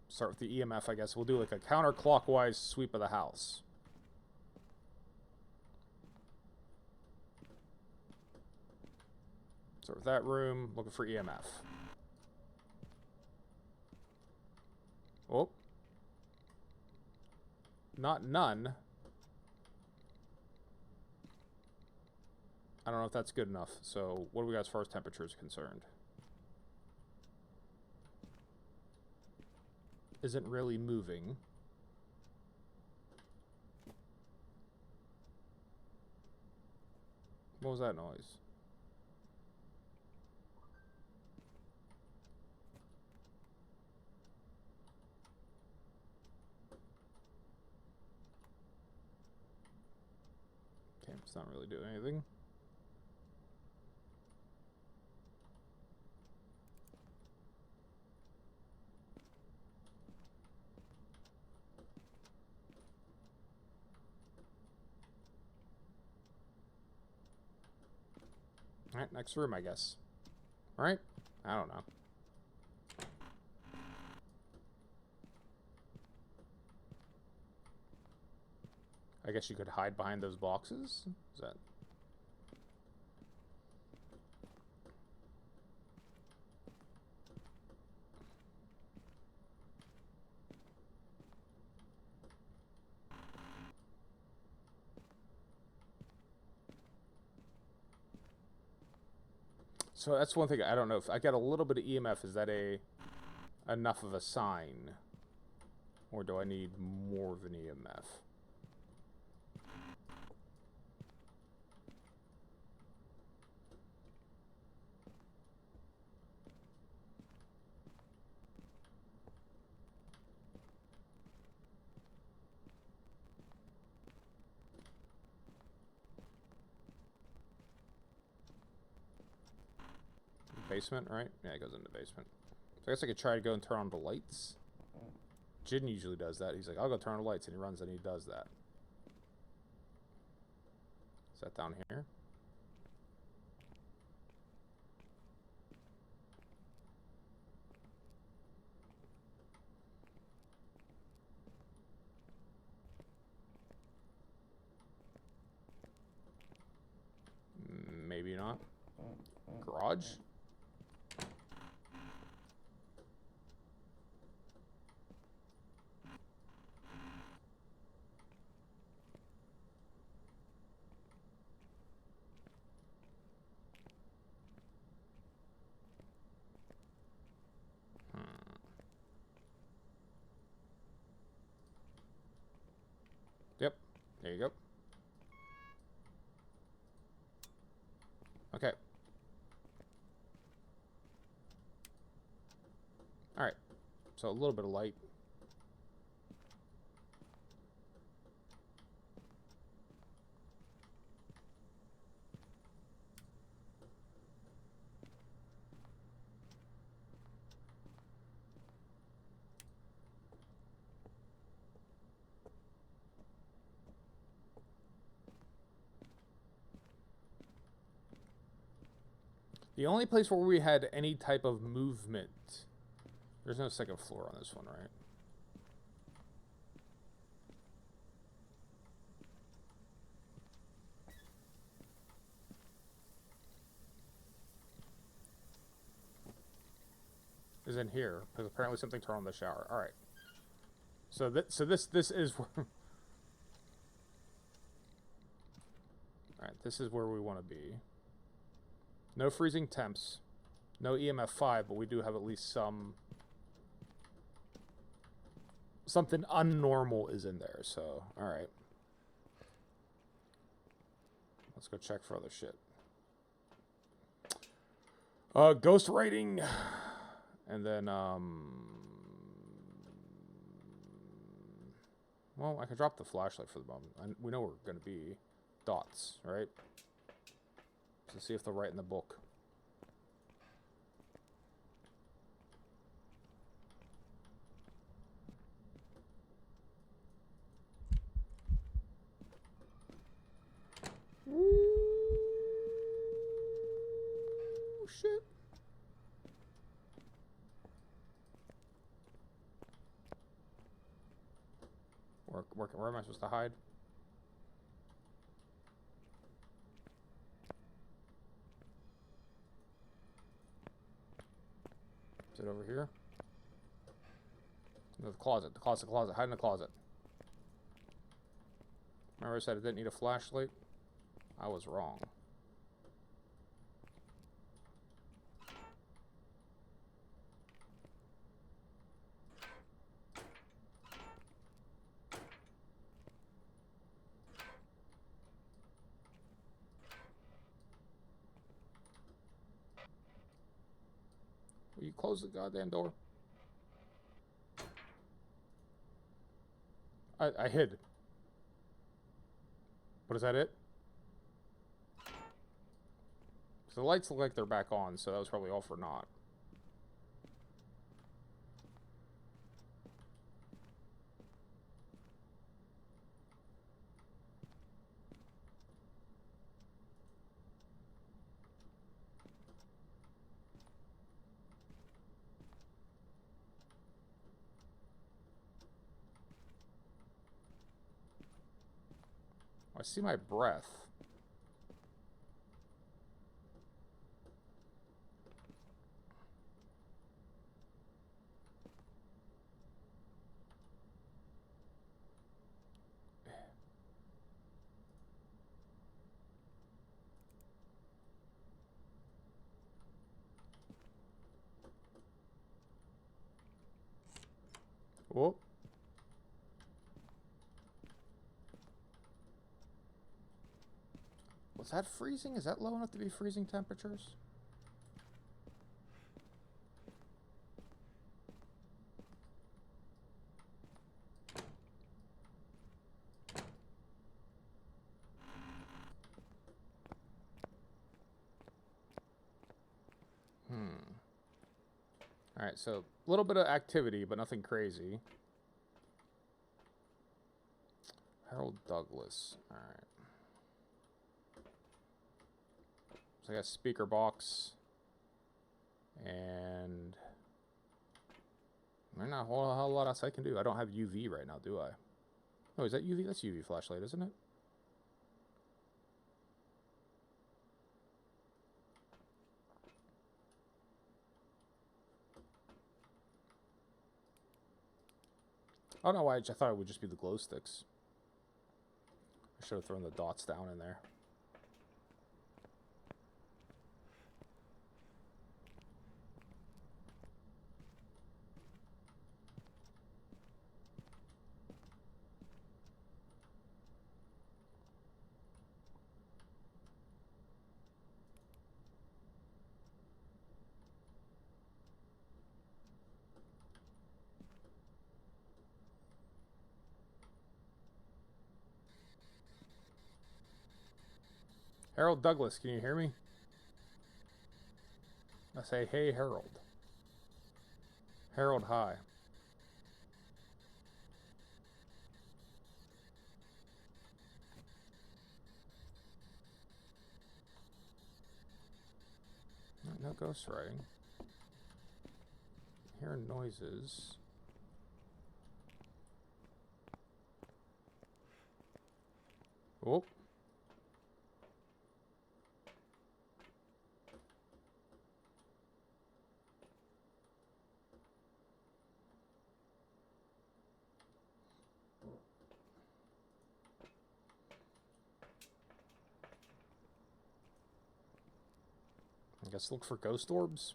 Start with the EMF, I guess. We'll do like a counterclockwise sweep of the house. Start with that room, looking for EMF. Oh. Not none. I don't know if that's good enough. So what do we got as far as temperature is concerned? Isn't really moving. What was that noise? It's not really doing anything. Alright, next room, I guess. Right? I don't know. I guess you could hide behind those boxes? Is that... So that's one thing I don't know. If I got a little bit of EMF, is that enough of a sign? Or do I need more of an EMF? Basement, right? Yeah, it goes into the basement. So I guess I could try to go and turn on the lights. Jin usually does that. He's like, I'll go turn on the lights, and he runs and he does that. Is that down here? Maybe not. Garage? Yep. There you go. Okay. Alright. So a little bit of light. The only place where we had any type of movement... There's no second floor on this one, right? Is in here, because apparently something turned on the shower. Alright. So this is where... Alright, this is where we want to be. No freezing temps. No EMF 5, but we do have at least some... Something unnormal is in there, so... Alright. Let's go check for other shit. Ghost writing. And then, well, I can drop the flashlight for the moment. We know where we're going to be. Dots, right? So see if they'll write in the book. Ooh, shit. Where am I supposed to hide? Is it over here? No, the closet. The closet. Hide in the closet. Remember I said I didn't need a flashlight? I was wrong. Will you close the goddamn door? I hid. But is that it? The lights look like they're back on, so that was probably all for naught. I see my breath. Whoop. Was that freezing? Is that low enough to be freezing temperatures? Alright, so a little bit of activity, but nothing crazy. Harold Douglas. Alright. So I got speaker box. And there's not a whole lot else I can do. I don't have UV right now, do I? Oh, is that UV? That's UV flashlight, isn't it? Oh no, I thought it would just be the glow sticks. I should have thrown the dots down in there. Harold Douglas, can you hear me? I say, hey, Harold. Harold, hi. No ghost writing. Hearing noises. Oh. I guess look for ghost orbs.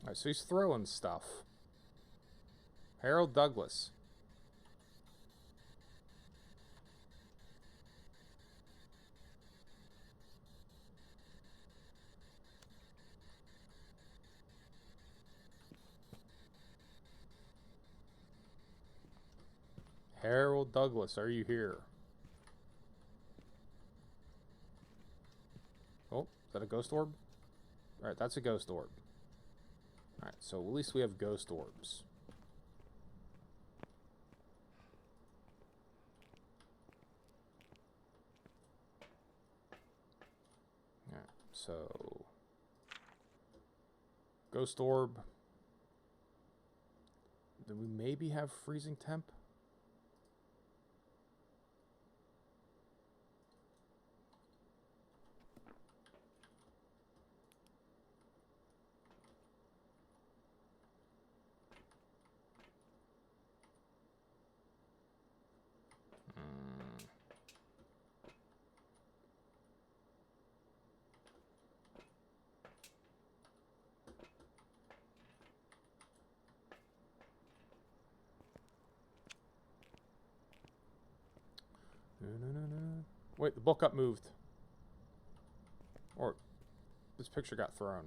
Alright, so he's throwing stuff. Harold Douglas. Harold Douglas, are you here? Oh, is that a ghost orb? Alright, that's a ghost orb. Alright, so at least we have ghost orbs. Alright, so ghost orb. Do we maybe have freezing temp? Wait, the book got moved. Or this picture got thrown.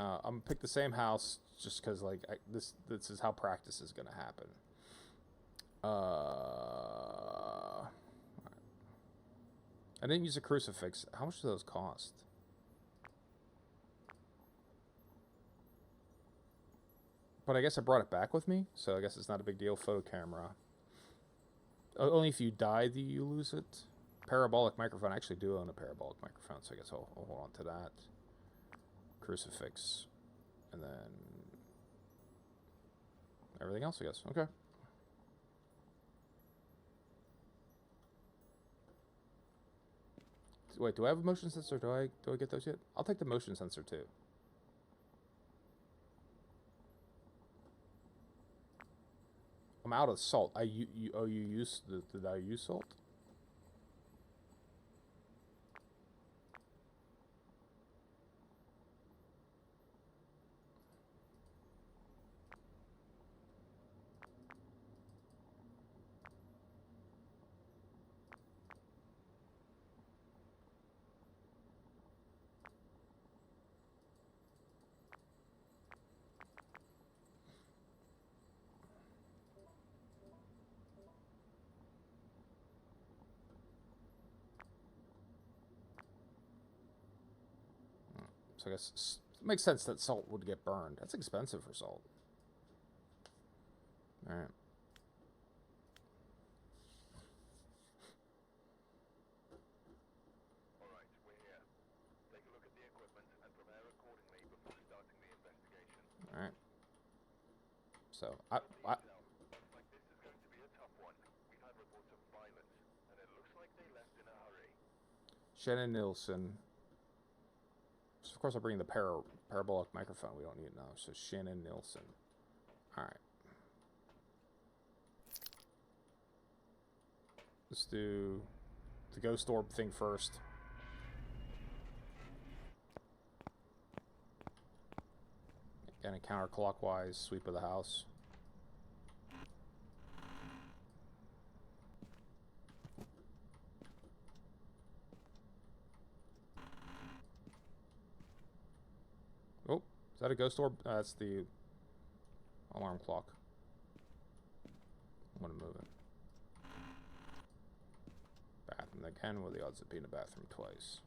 I'm gonna pick the same house just because, like, this is how practice is gonna happen. I didn't use a crucifix. How much do those cost? But I guess I brought it back with me, so I guess it's not a big deal. Photo camera. Only if you die do you lose it. Parabolic microphone. I actually do own a parabolic microphone, so I guess I'll hold on to that. Crucifix. And then everything else, I guess. Okay. Wait, do I have a motion sensor? Do I get those yet? I'll take the motion sensor too. I'm out of salt. You used did I use salt? So I guess it makes sense that salt would get burned. That's expensive for salt. All right. All right. So I Shannon Nilsson. So of course I'll bring the parabolic microphone. We don't need it now. So Shannon Nilsson. All right. Let's do the ghost orb thing first. And a counterclockwise sweep of the house. Oh, is that a ghost orb? That's the alarm clock. I'm gonna move it. Bathroom again. What are the odds of being in a bathroom twice?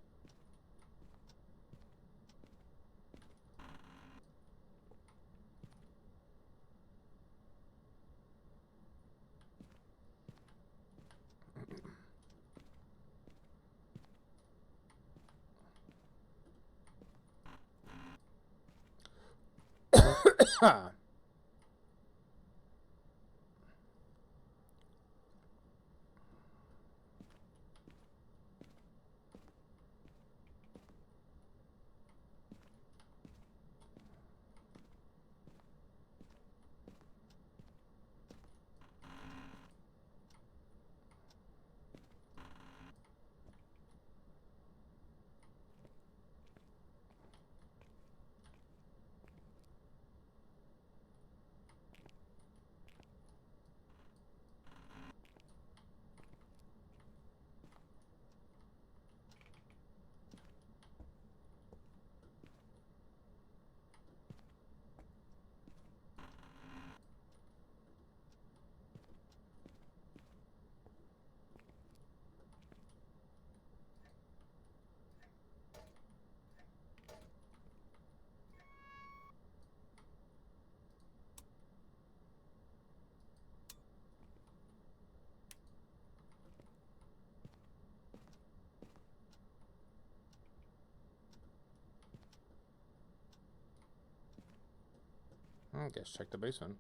I guess check the basement.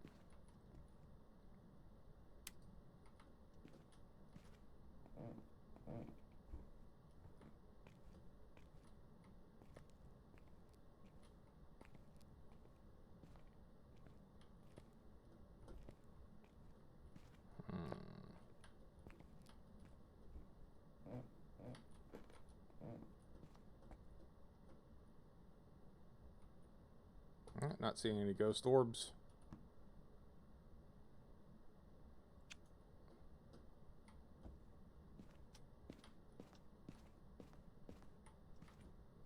Alright, not seeing any ghost orbs.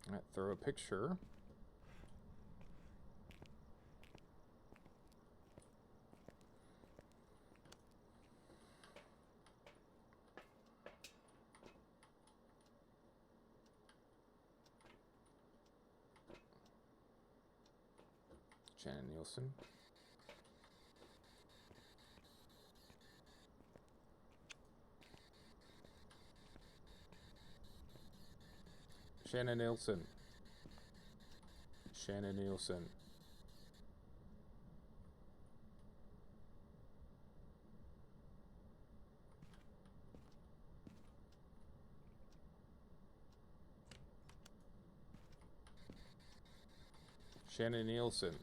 Alright, throw a picture. Shannon Nielsen. Shannon Nielsen. Shannon Nielsen. Shannon Nielsen.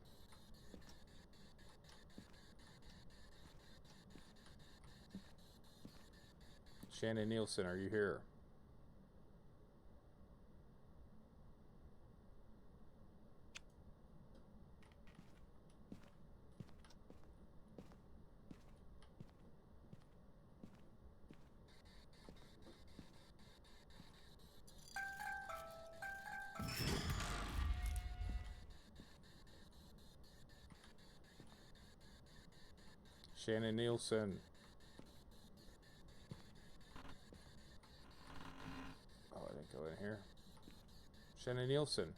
Shannon Nielsen, are you here? Shannon Nielsen. Oh, I didn't go in here. Shannon Nielsen.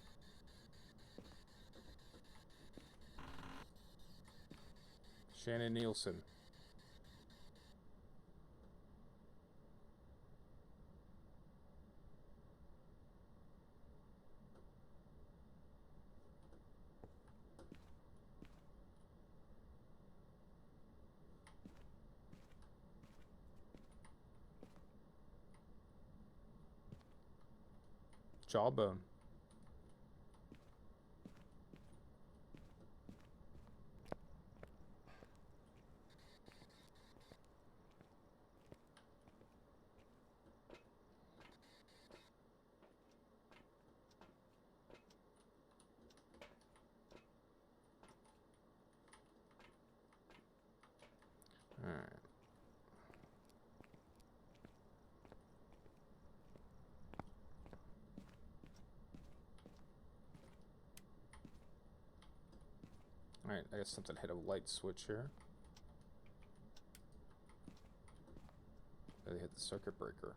Shannon Nielsen. Jawbone. Alright. Alright, I guess something hit a light switch here. They hit the circuit breaker.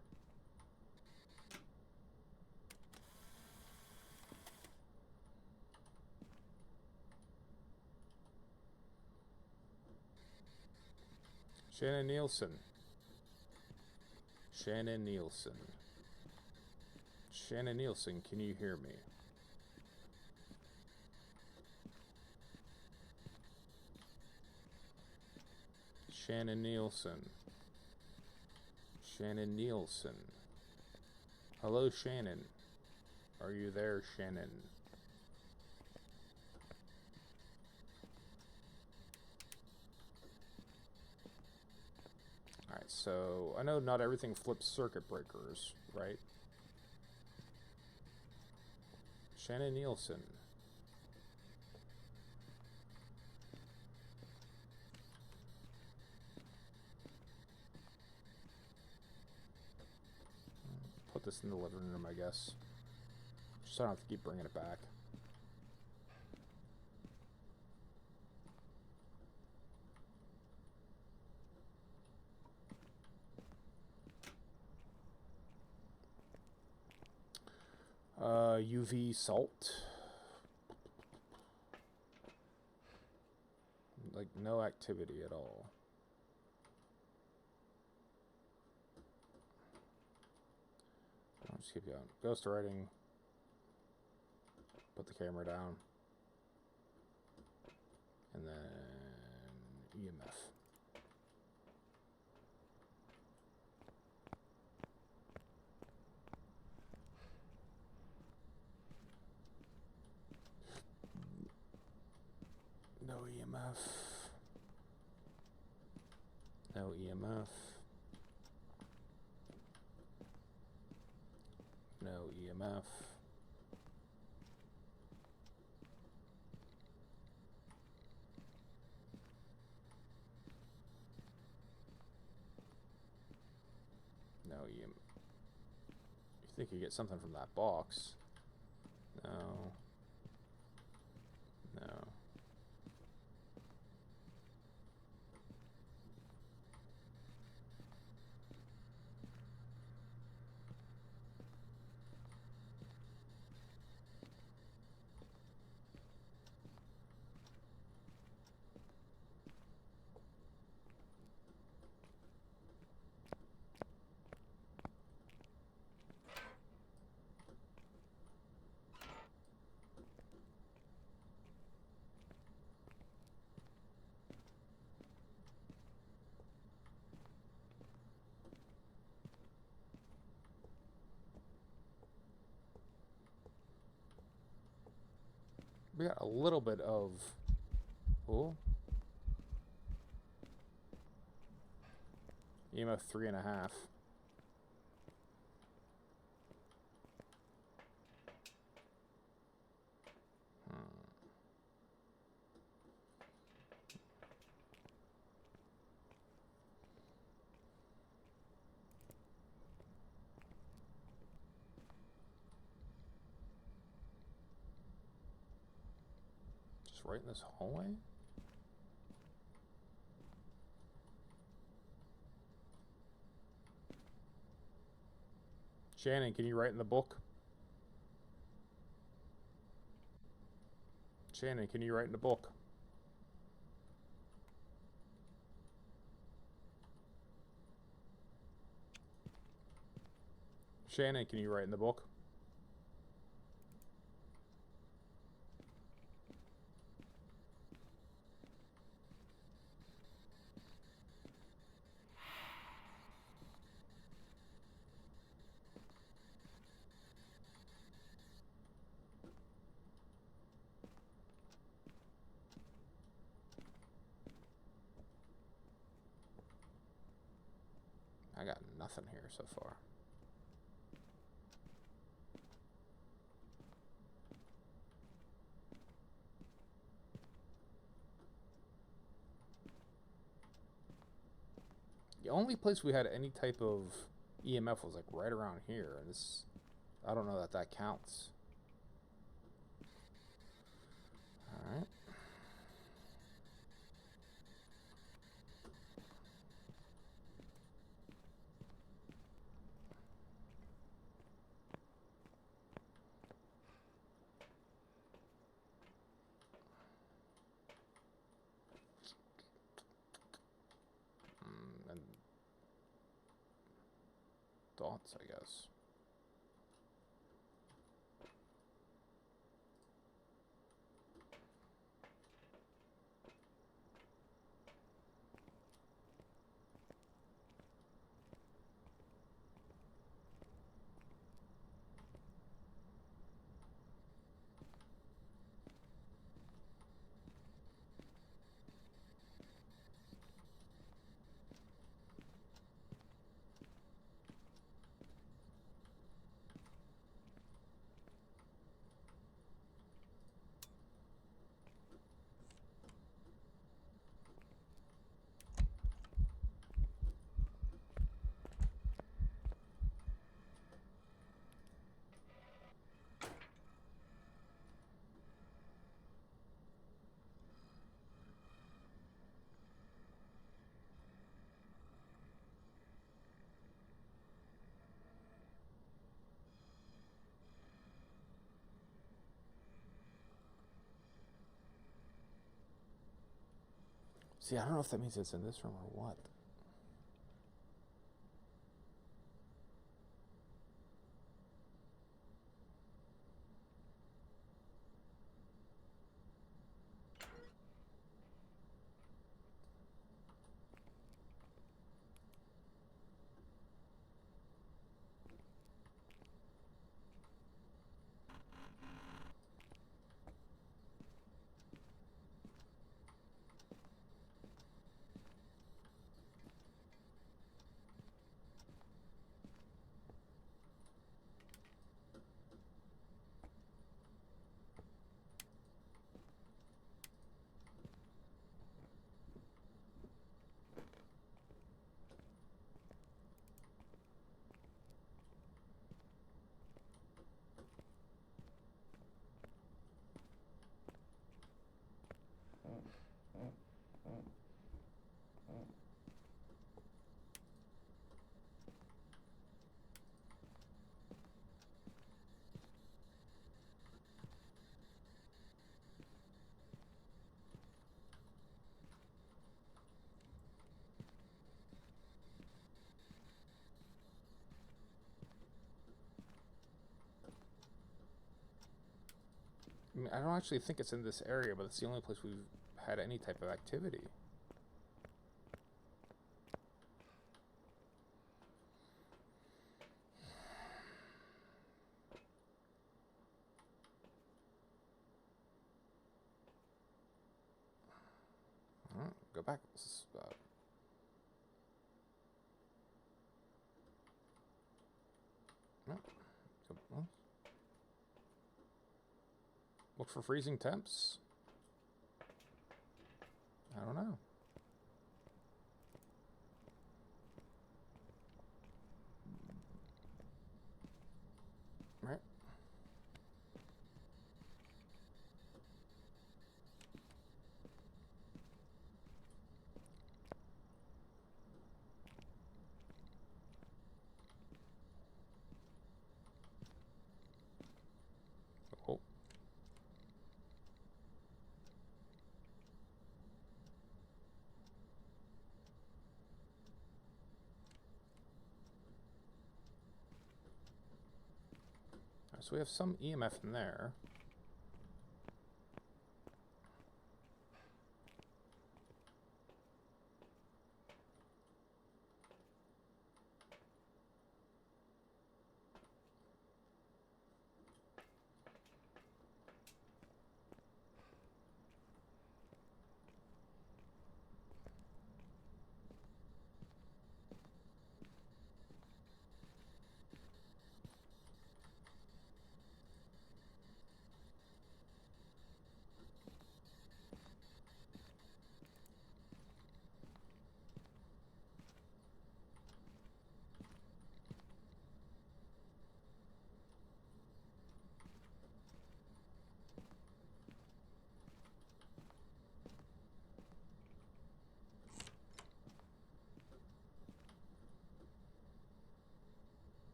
Shannon Nielsen. Shannon Nielsen. Shannon Nielsen, can you hear me? Shannon Nielsen. Shannon Nielsen. Hello, Shannon. Are you there, Shannon? Alright, so I know not everything flips circuit breakers, right? Shannon Nielsen. Put this in the living room, I guess. Just so I don't have to keep bringing it back. UV salt. Like, no activity at all. I'll just keep going. Ghost writing. Put the camera down. And then EMF. No EMF. No EMF. No EMF. No EMF. You think you get something from that box? No. No. We got a little bit of... Oh. EMF 3.5. Just right in this hallway? Shannon, can you write in the book? Shannon, can you write in the book? Shannon, can you write in the book? I got nothing here so far. The only place we had any type of EMF was like right around here, and this, I don't know that that counts. All right. And thoughts, I guess. See, I don't know if that means it's in this room or what. I mean, I don't actually think it's in this area, but it's the only place we've had any type of activity. go back. No. Look for freezing temps. I don't know. Right. Oh. So we have some EMF in there.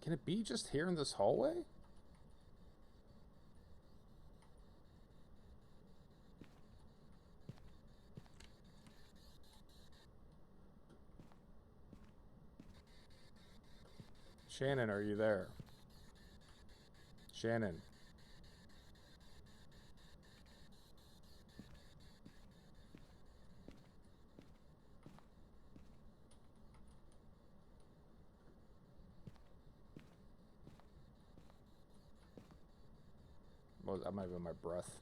Can it be just here in this hallway? Shannon, are you there? Shannon. Well, that might have been my breath.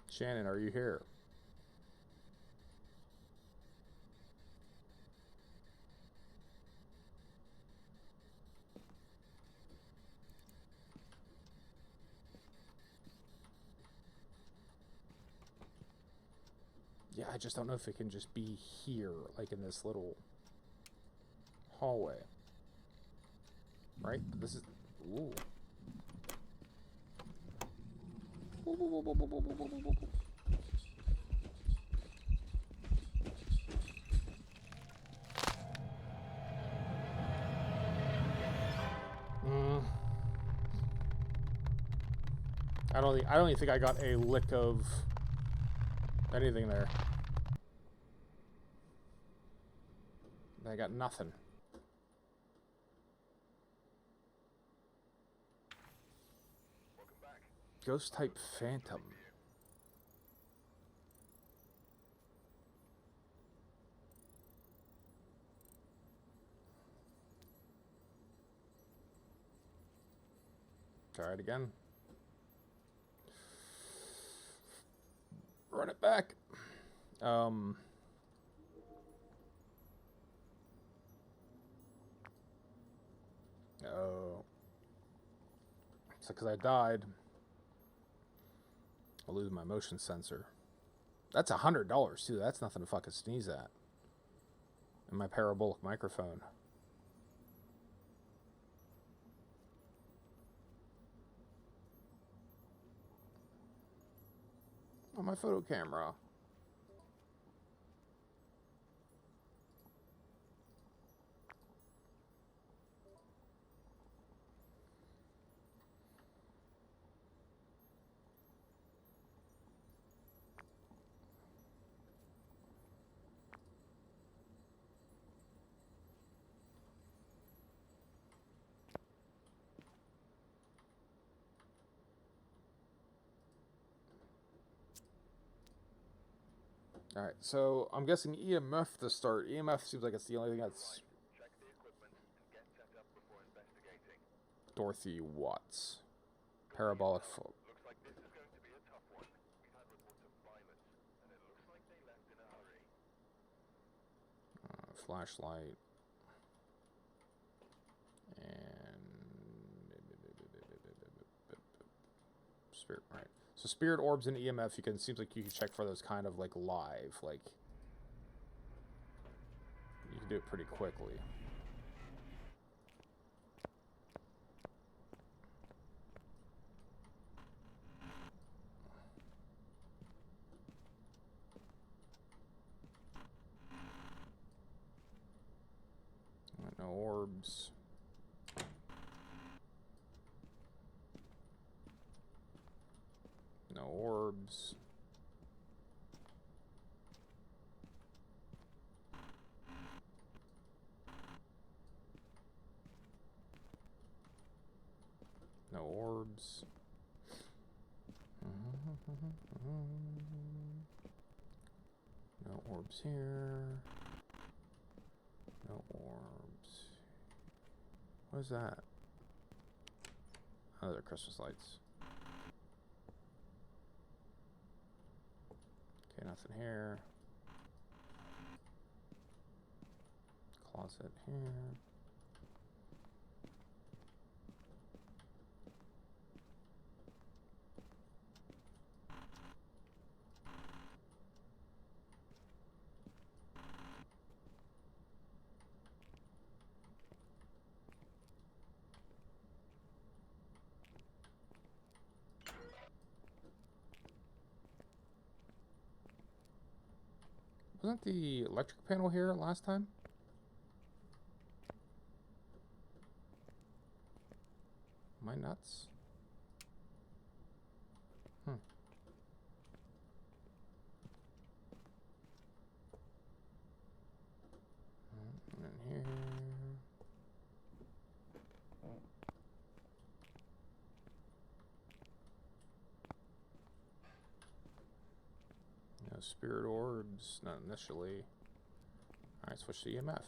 Shannon, are you here? Yeah, I just don't know if it can just be here, like in this little hallway. Right? This is... Ooh. I don't even think I got a lick of anything there. I got nothing. Ghost type phantom. Try it again. Run it back. Oh. It's because I died. I'll lose my motion sensor. That's $100 too. That's nothing to fucking sneeze at. And my parabolic microphone. Oh, my photo camera. Alright, so I'm guessing EMF to start. EMF seems like it's the only thing that's... Check the equipment and get set up before investigating. Dorothy Watts. Parabolic foot. Looks like this is going to be a tough one. We've had reports of violence, and it looks like they left in a hurry. Flashlight. And... Spirit, right. So spirit orbs and EMF, you can, seems like you can check for those kind of like live, like... You can do it pretty quickly. No orbs. No orbs. No orbs. No orbs here. No orbs. What is that? Oh, they're Christmas lights. Okay, nothing here. Closet here. Wasn't the electric panel here last time? Am I nuts? Hmm. And then here. No spirit orbs, not initially. Alright, switch to EMF.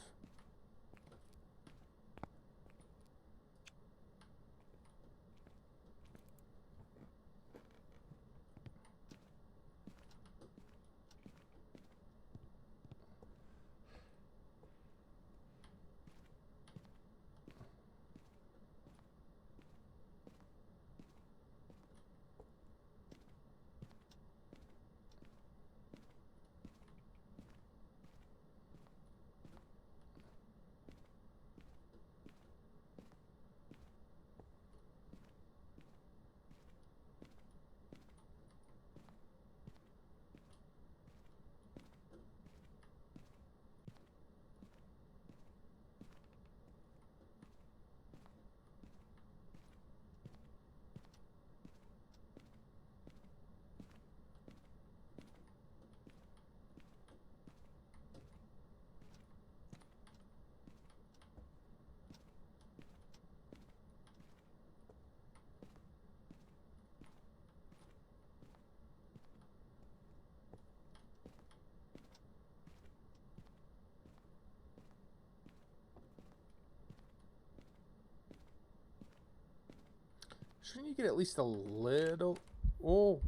Shouldn't you get at least a little... Oh!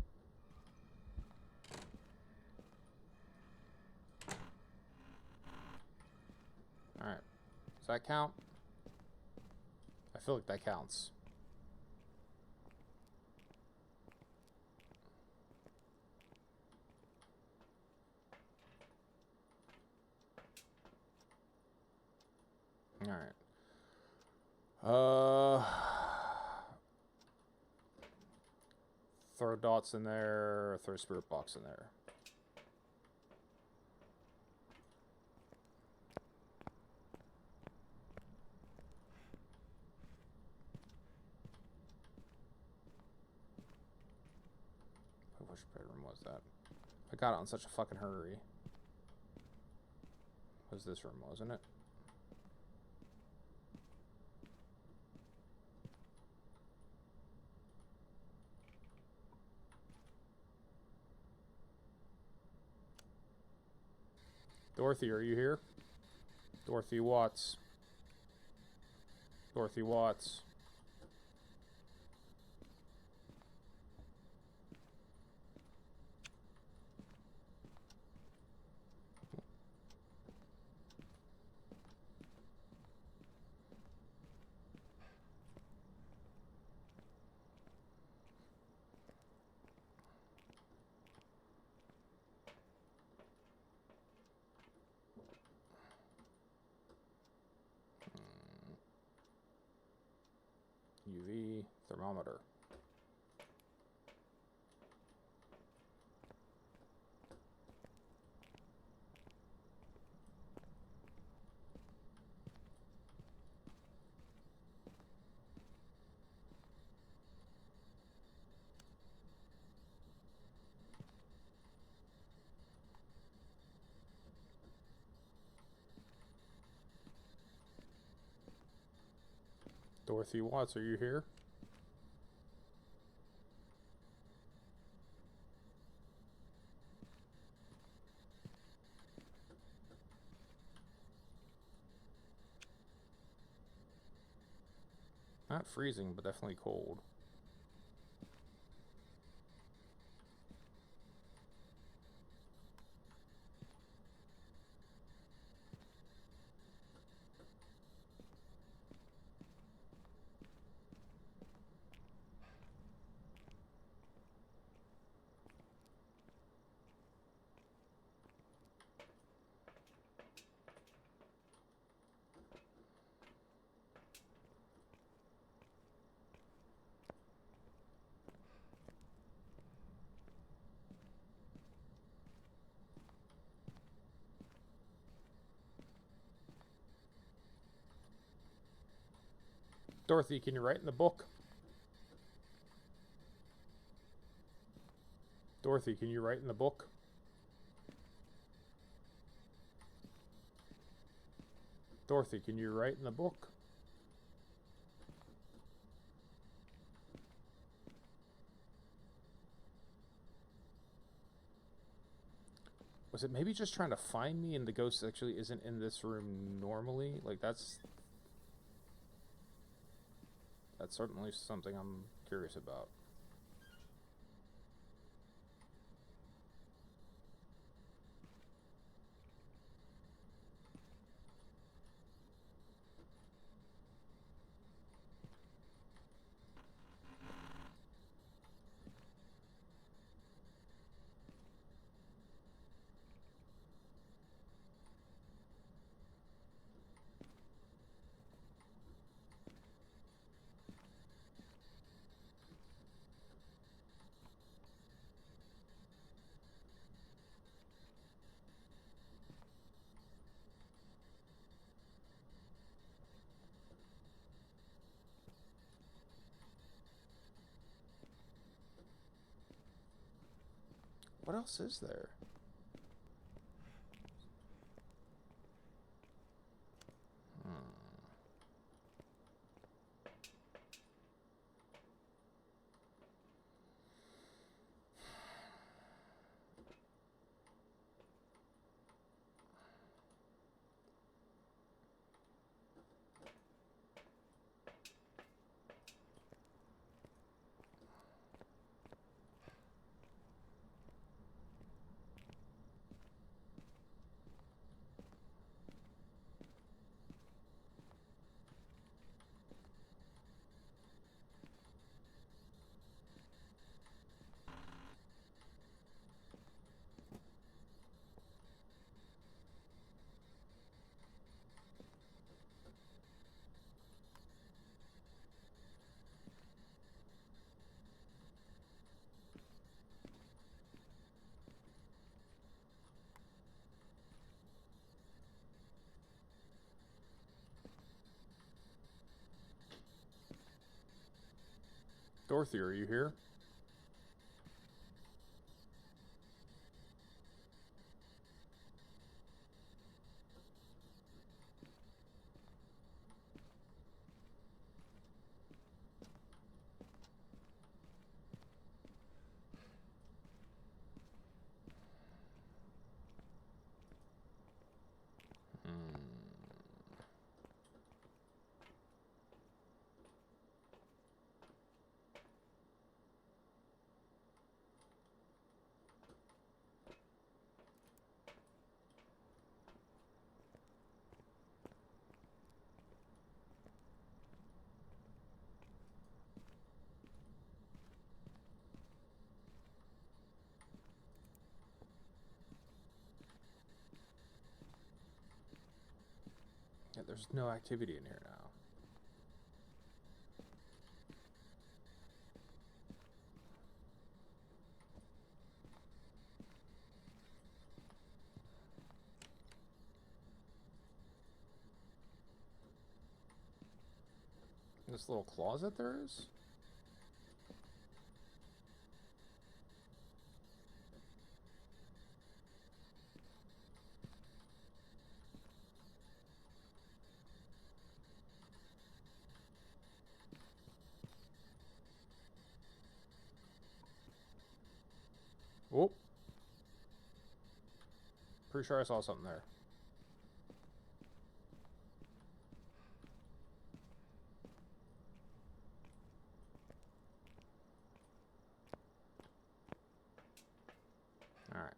Alright. Does that count? I feel like that counts. Alright. Throw dots in there, throw spirit box in there. Which bedroom was that? I got it in such a fucking hurry. Was this room, wasn't it? Dorothy, are you here? Dorothy Watts. Dorothy Watts. UV thermometer. Dorothy Watts, are you here? Not freezing, but definitely cold. Dorothy, can you write in the book? Dorothy, can you write in the book? Dorothy, can you write in the book? Was it maybe just trying to find me and the ghost actually isn't in this room normally? Like, that's certainly something I'm curious about. What else is there? Dorothy, are you here? There's no activity in here now. This little closet there is? Oh. Pretty sure I saw something there. Alright.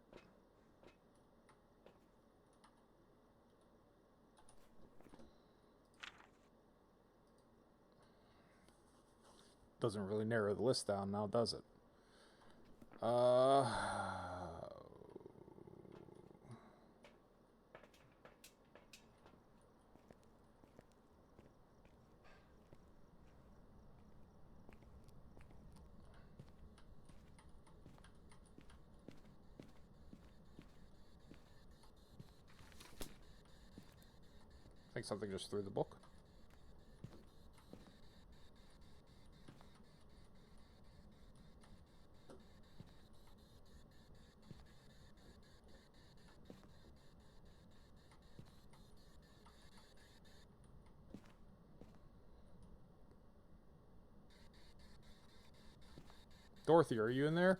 Doesn't really narrow the list down now, does it? I think something just threw the book. Dorothy, are you in there?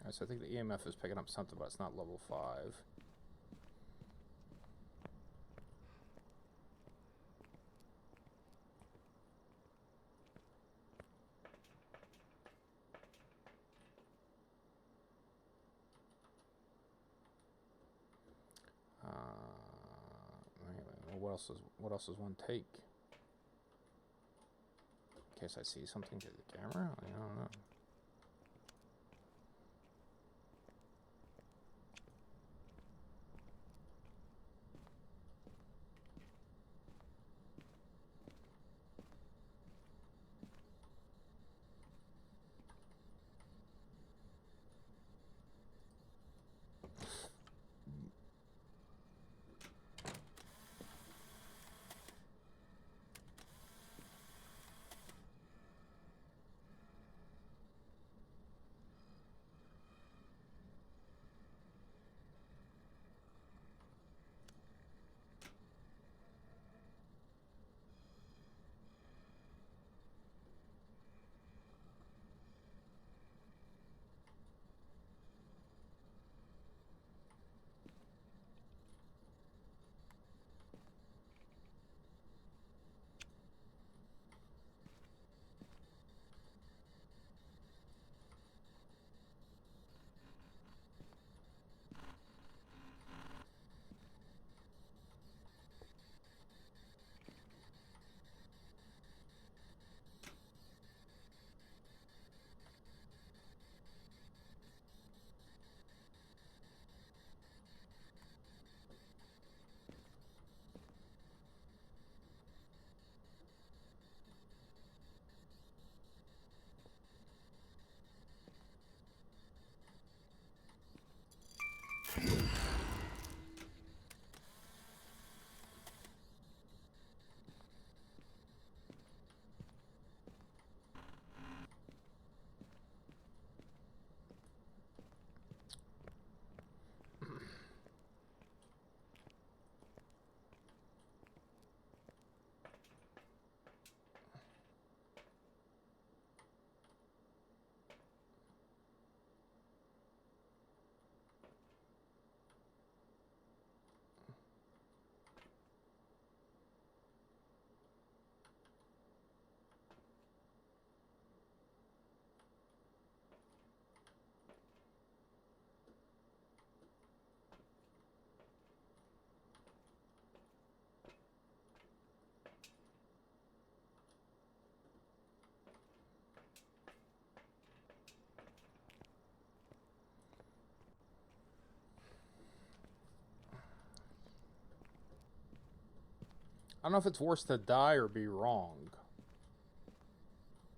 Alright, so I think the EMF is picking up something, but it's not level 5. Anyway, what else does one take? In case I see something through the camera? I don't know. I don't know if it's worse to die or be wrong.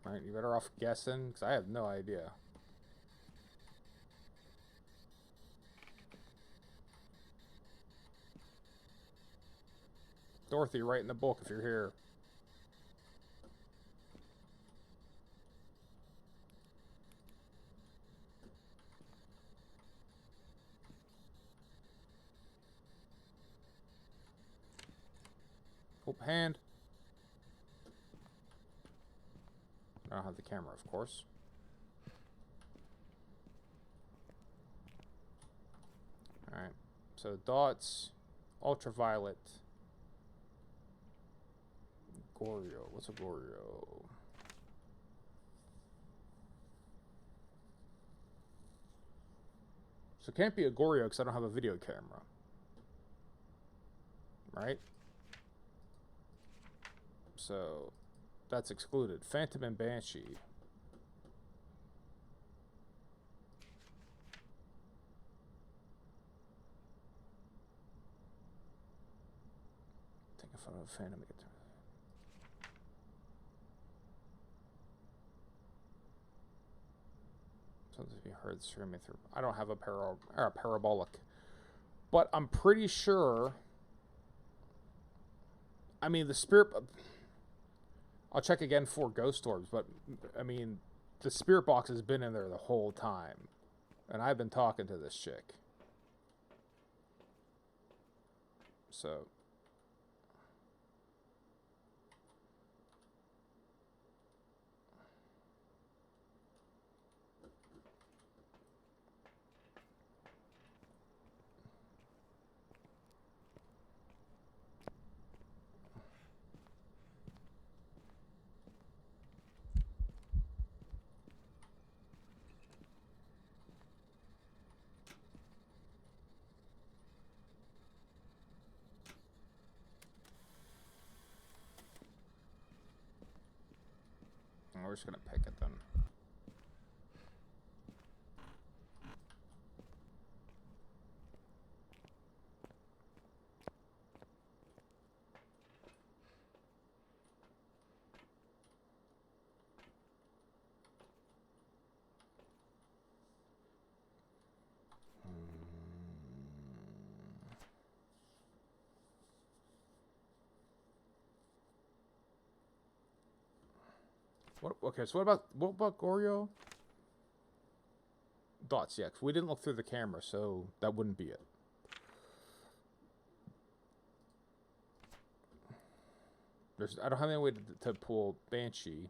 Right, you better off guessing, because I have no idea. Dorothy, write in the book if you're here. Oh, hand. I don't have the camera, of course. Alright, so dots, ultraviolet, Goryo. What's a Goryo? So it can't be a Goryo because I don't have a video camera. Right? So that's excluded. Phantom and Banshee. Take a photo of Phantom. Something to be heard streaming through. I don't have a parabolic, but I'm pretty sure. I mean, the spirit. I'll check again for ghost orbs, but I mean, the spirit box has been in there the whole time, and I've been talking to this chick. So. We're just gonna pick it then. What? Okay, so what about Goryo? Dots, yeah. 'Cause we didn't look through the camera, so that wouldn't be it. I don't have any way to pull Banshee.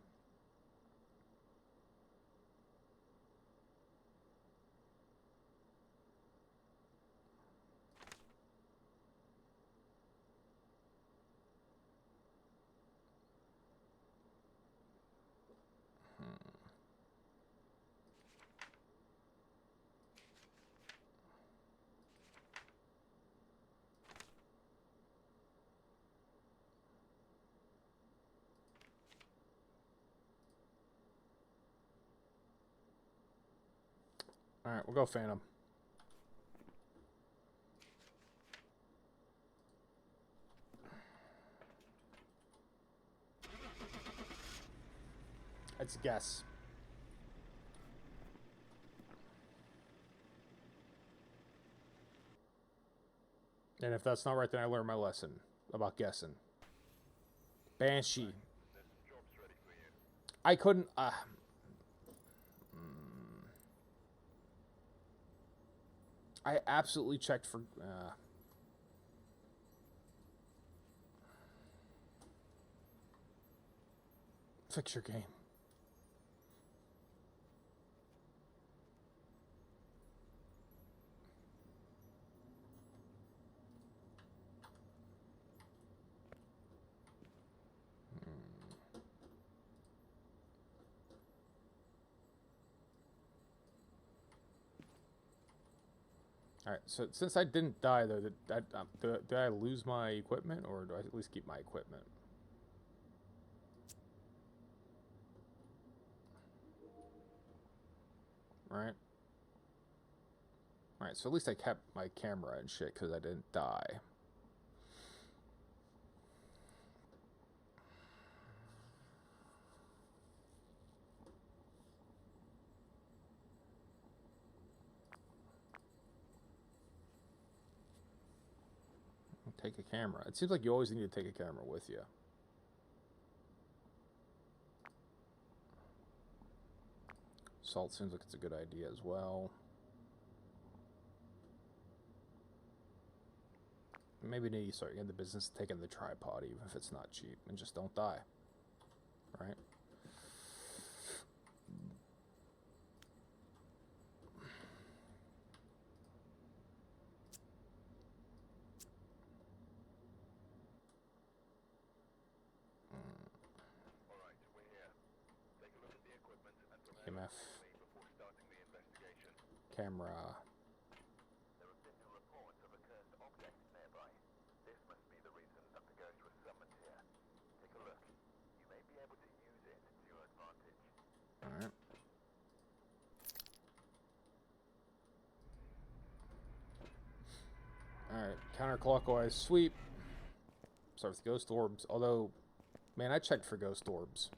Alright, we'll go Phantom. It's a guess. And if that's not right, then I learned my lesson about guessing. Banshee. I couldn't... I absolutely checked for... fix your game. Alright, so since I didn't die, though, did I lose my equipment, or do I at least keep my equipment? Right? Alright, so at least I kept my camera and shit, because I didn't die. Take a camera. It seems like you always need to take a camera with you. Salt seems like it's a good idea as well. Maybe need to start getting the business of taking the tripod, even if it's not cheap, and just don't die. Right? Alright, we're here. Take a look at the equipment and prepare EMF. me before starting the investigation. Camera. There have been new reports of a cursed object nearby. This must be the reason Dr. Ghost was summoned here. Take a look. You may be able to use it to your advantage. Alright. Alright, counterclockwise sweep. Start with ghost orbs. Although, man, I checked for ghost orbs.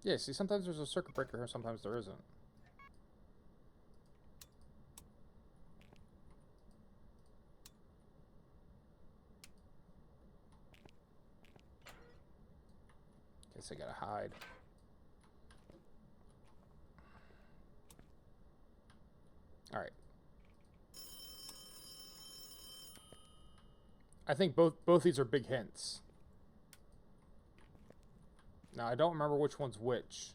Yeah, see, sometimes there's a circuit breaker here, sometimes there isn't. Guess I gotta hide. Alright. I think both these are big hints. Now, I don't remember which one's which.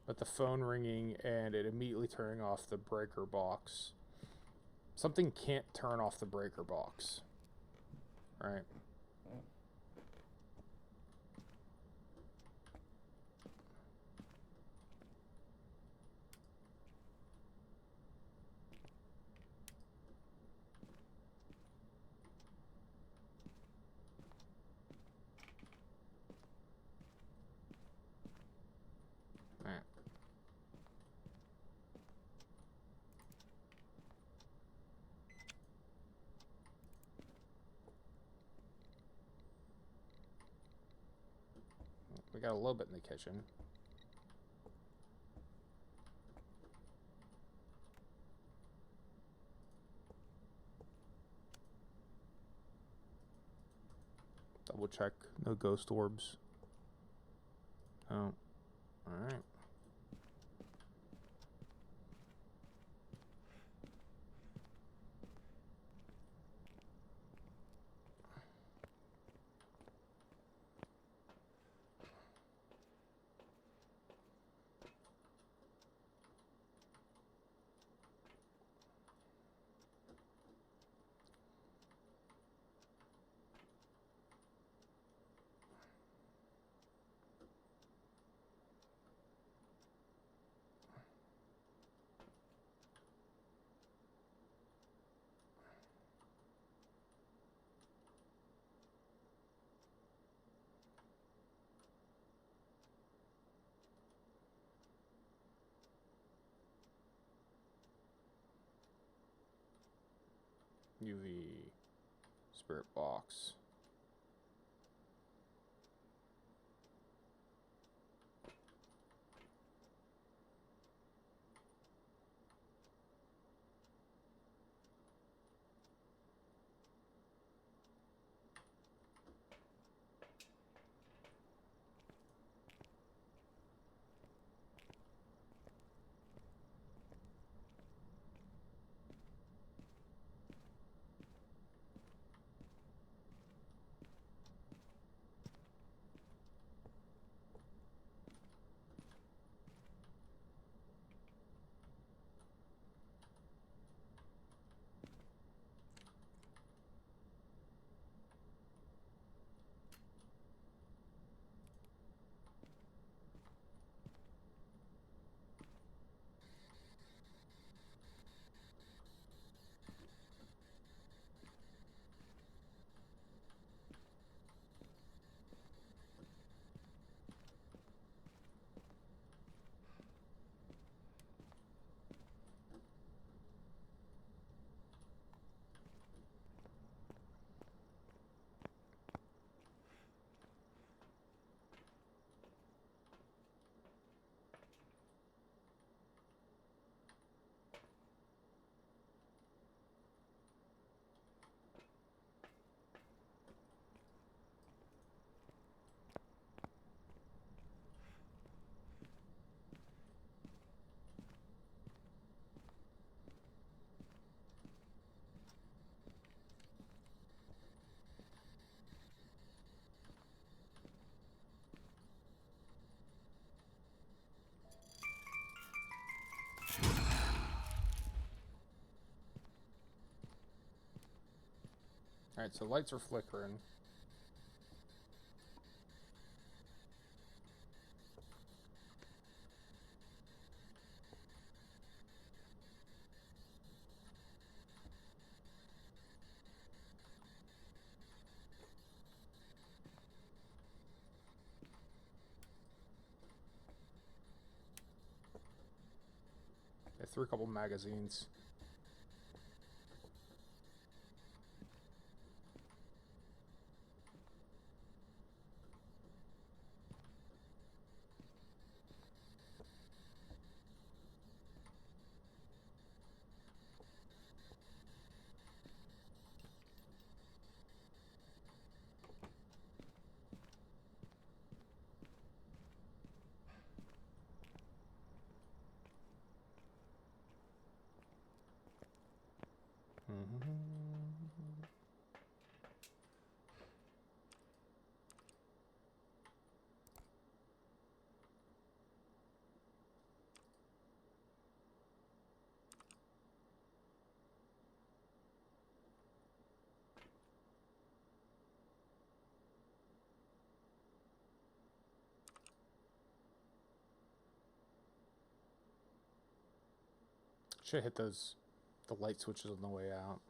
But the phone ringing and it immediately turning off the breaker box. Something can't turn off the breaker box. Right? Alright. We got a little bit in the kitchen. Double check. No ghost orbs. Oh. Alright. UV. Spirit box. Alright, so lights are flickering. I threw a couple magazines. Should hit the light switches on the way out.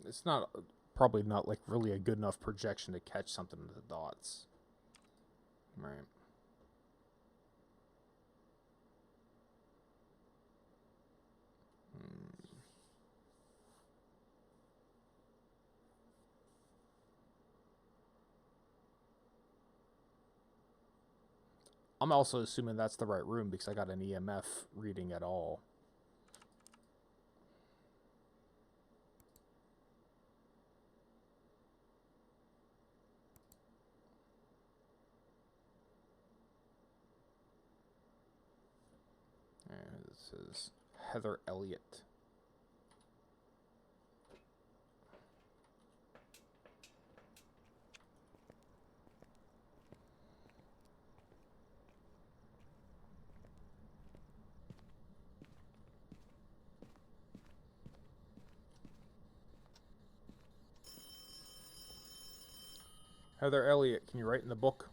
It's not probably not like really a good enough projection to catch something in the dots. Right. I'm also assuming that's the right room because I got an EMF reading at all. This is Heather Elliott. Heather Elliott, can you write in the book?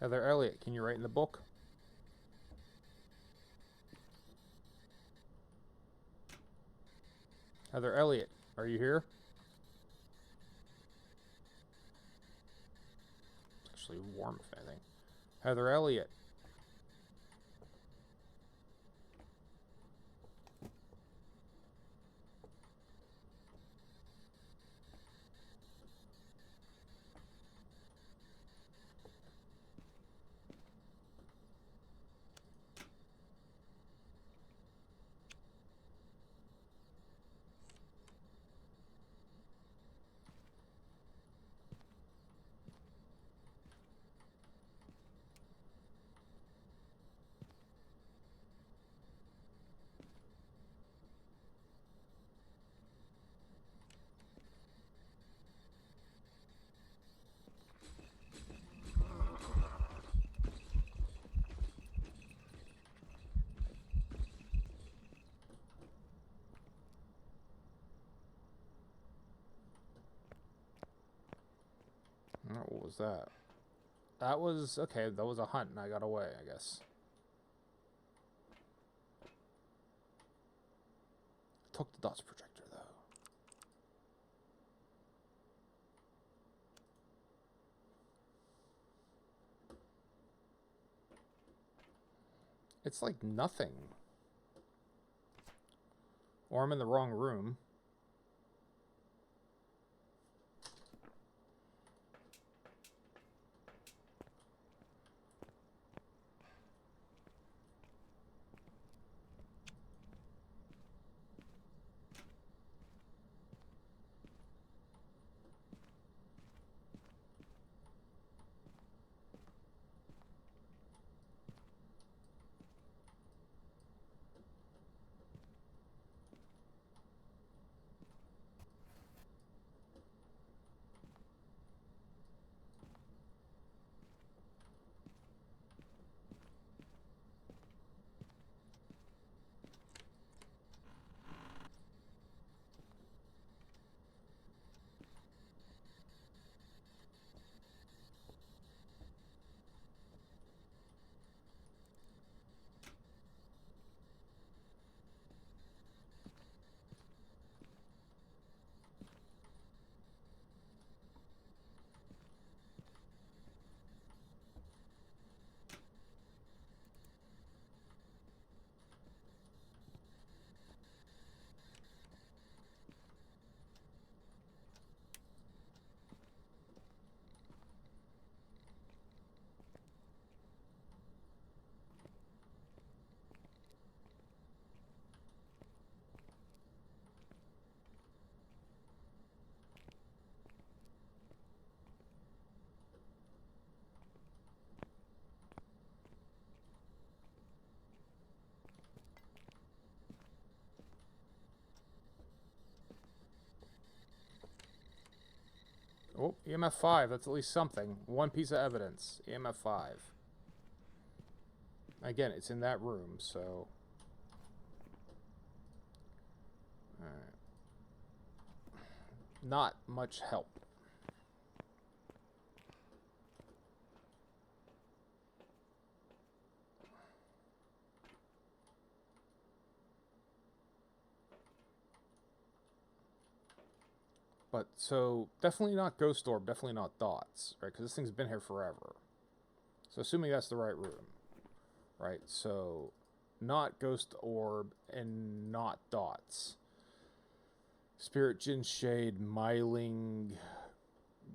Heather Elliott, can you write in the book? Heather Elliott, are you here? It's actually warm, if anything. Heather Elliott. Oh, what was that? That was, okay, that was a hunt and I got away, I guess. Took the dots projector, though. It's like nothing. Or I'm in the wrong room. Oh, EMF 5. That's at least something. One piece of evidence. EMF 5. Again, it's in that room, so... Alright. Not much help. But, so, definitely not Ghost Orb, definitely not Dots, right? Because this thing's been here forever. So, assuming that's the right room, right? So, not Ghost Orb and not Dots. Spirit, Jin, Shade, Myling,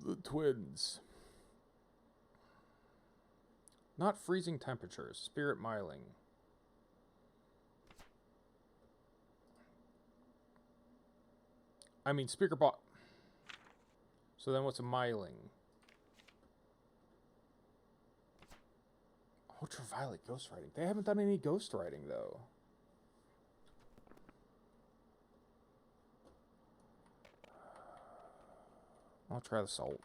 the twins. Not freezing temperatures. Spirit, Myling. I mean, speaker box. So then what's a myling? Ultraviolet ghostwriting. They haven't done any ghostwriting, though. I'll try the salt.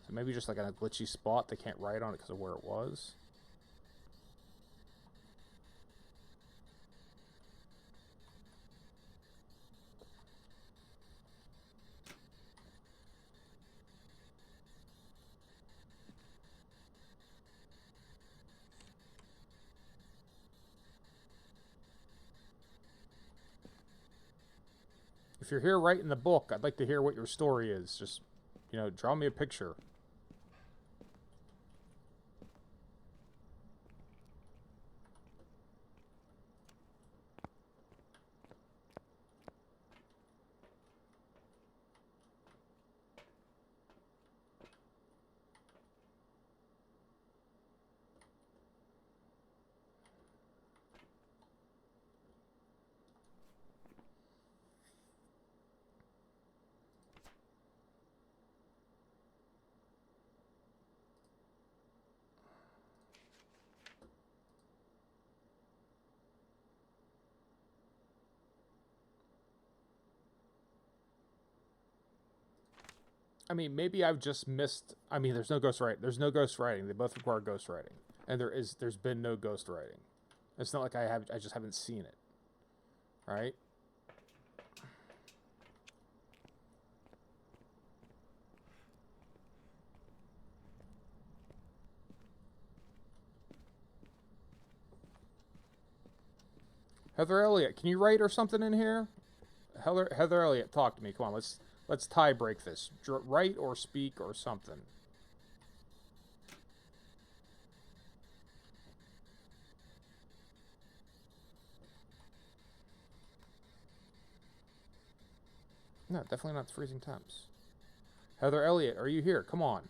So maybe just like in a glitchy spot, they can't write on it because of where it was. If you're here writing the book, I'd like to hear what your story is. Just, you know, draw me a picture. I mean, maybe I've just missed. I mean, there's no ghostwriting. There's no ghostwriting. They both require ghostwriting, and there's been no ghostwriting. It's not like I just haven't seen it, right? Heather Elliott, can you write or something in here? Heather Elliott, talk to me. Come on, let's tie break this. Write or speak or something. No, definitely not freezing temps. Heather Elliott, are you here? Come on.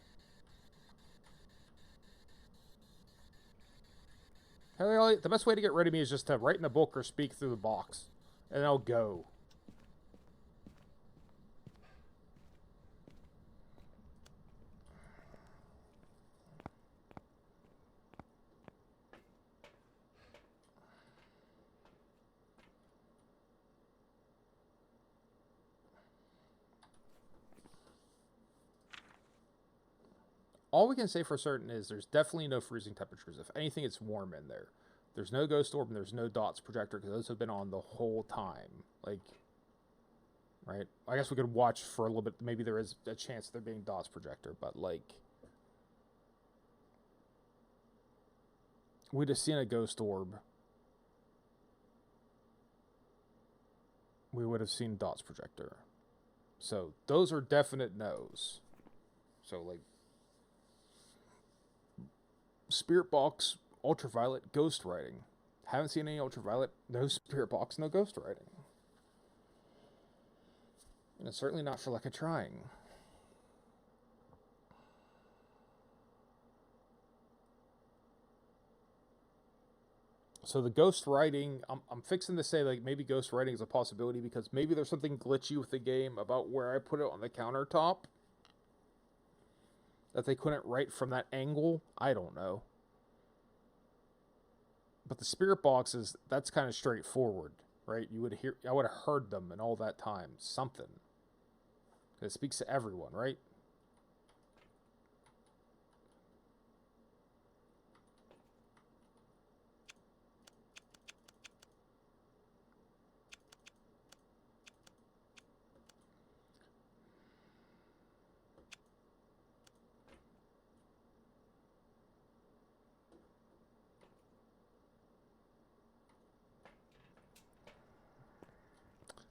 Heather Elliott, the best way to get rid of me is just to write in the book or speak through the box, and I'll go. All we can say for certain is there's definitely no freezing temperatures. If anything, it's warm in there. There's no ghost orb and there's no dots projector because those have been on the whole time. Like, right? I guess we could watch for a little bit. Maybe there is a chance of there being dots projector, but like, we'd have seen a ghost orb. We would have seen dots projector. So those are definite no's. So like, Spirit Box, Ultraviolet, Ghost Writing. Haven't seen any Ultraviolet, no Spirit Box, no Ghost Writing. And it's certainly not for lack of trying. So the ghost writing, I'm fixing to say like maybe ghost writing is a possibility because maybe there's something glitchy with the game about where I put it on the countertop that they couldn't write from that angle. I don't know. But the spirit boxes, that's kind of straightforward, right? I would have heard them in all that time, something. It speaks to everyone, right?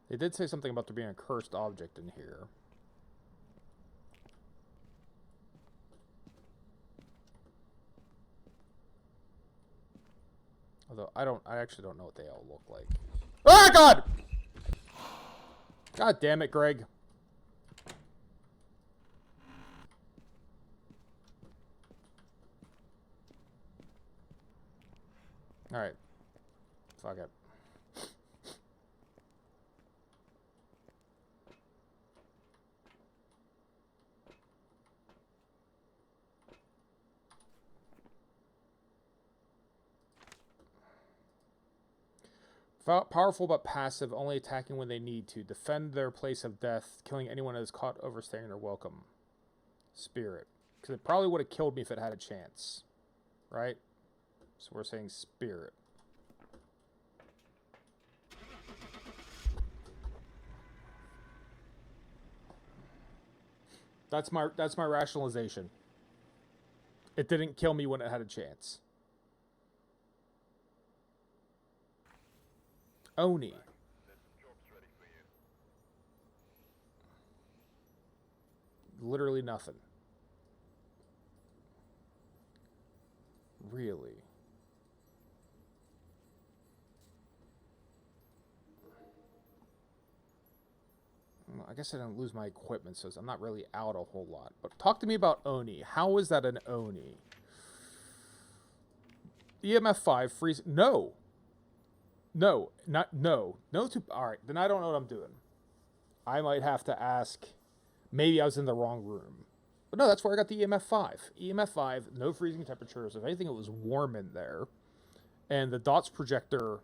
They did say something about there being a cursed object in here. Although I actually don't know what they all look like. Ah, God! God damn it, Greg. Alright. Fuck it. Powerful but passive, only attacking when they need to. Defend their place of death, killing anyone that is caught overstaying their welcome. Spirit. Because it probably would have killed me if it had a chance. Right? So we're saying spirit. That's my rationalization. It didn't kill me when it had a chance. Oni. Literally nothing. Really? I guess I didn't lose my equipment, so I'm not really out a whole lot. But talk to me about Oni. How is that an Oni? EMF 5, freeze. No. No. Not, no. No to, alright, then I don't know what I'm doing. I might have to ask. Maybe I was in the wrong room. But no, that's where I got the EMF 5. EMF 5, no freezing temperatures. If anything, it was warm in there. And the dots projector...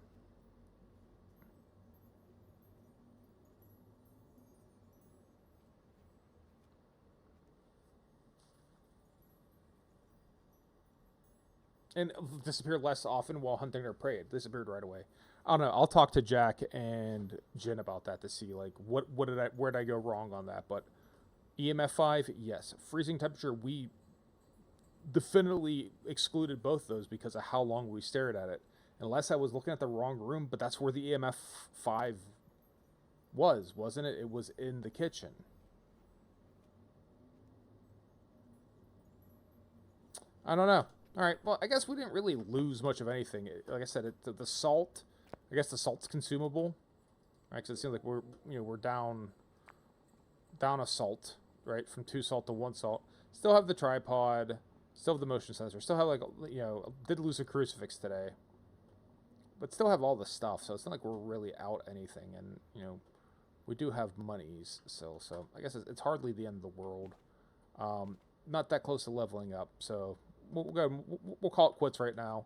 and disappeared less often while hunting their prey. It disappeared right away. I don't know. I'll talk to Jack and Jin about that to see like where did I go wrong on that. But EMF 5, yes. Freezing temperature, we definitely excluded both those because of how long we stared at it. Unless I was looking at the wrong room, but that's where the EMF 5 was, wasn't it? It was in the kitchen. I don't know. All right, well, I guess we didn't really lose much of anything. Like I said, the salt, I guess the salt's consumable. Right, because it seems like we're down a salt, right, from 2 salt to 1 salt. Still have the tripod, still have the motion sensor, still have like did lose a crucifix today, but still have all the stuff. So it's not like we're really out anything, and we do have monies still. So I guess it's hardly the end of the world. Not that close to leveling up, so. We'll call it quits right now.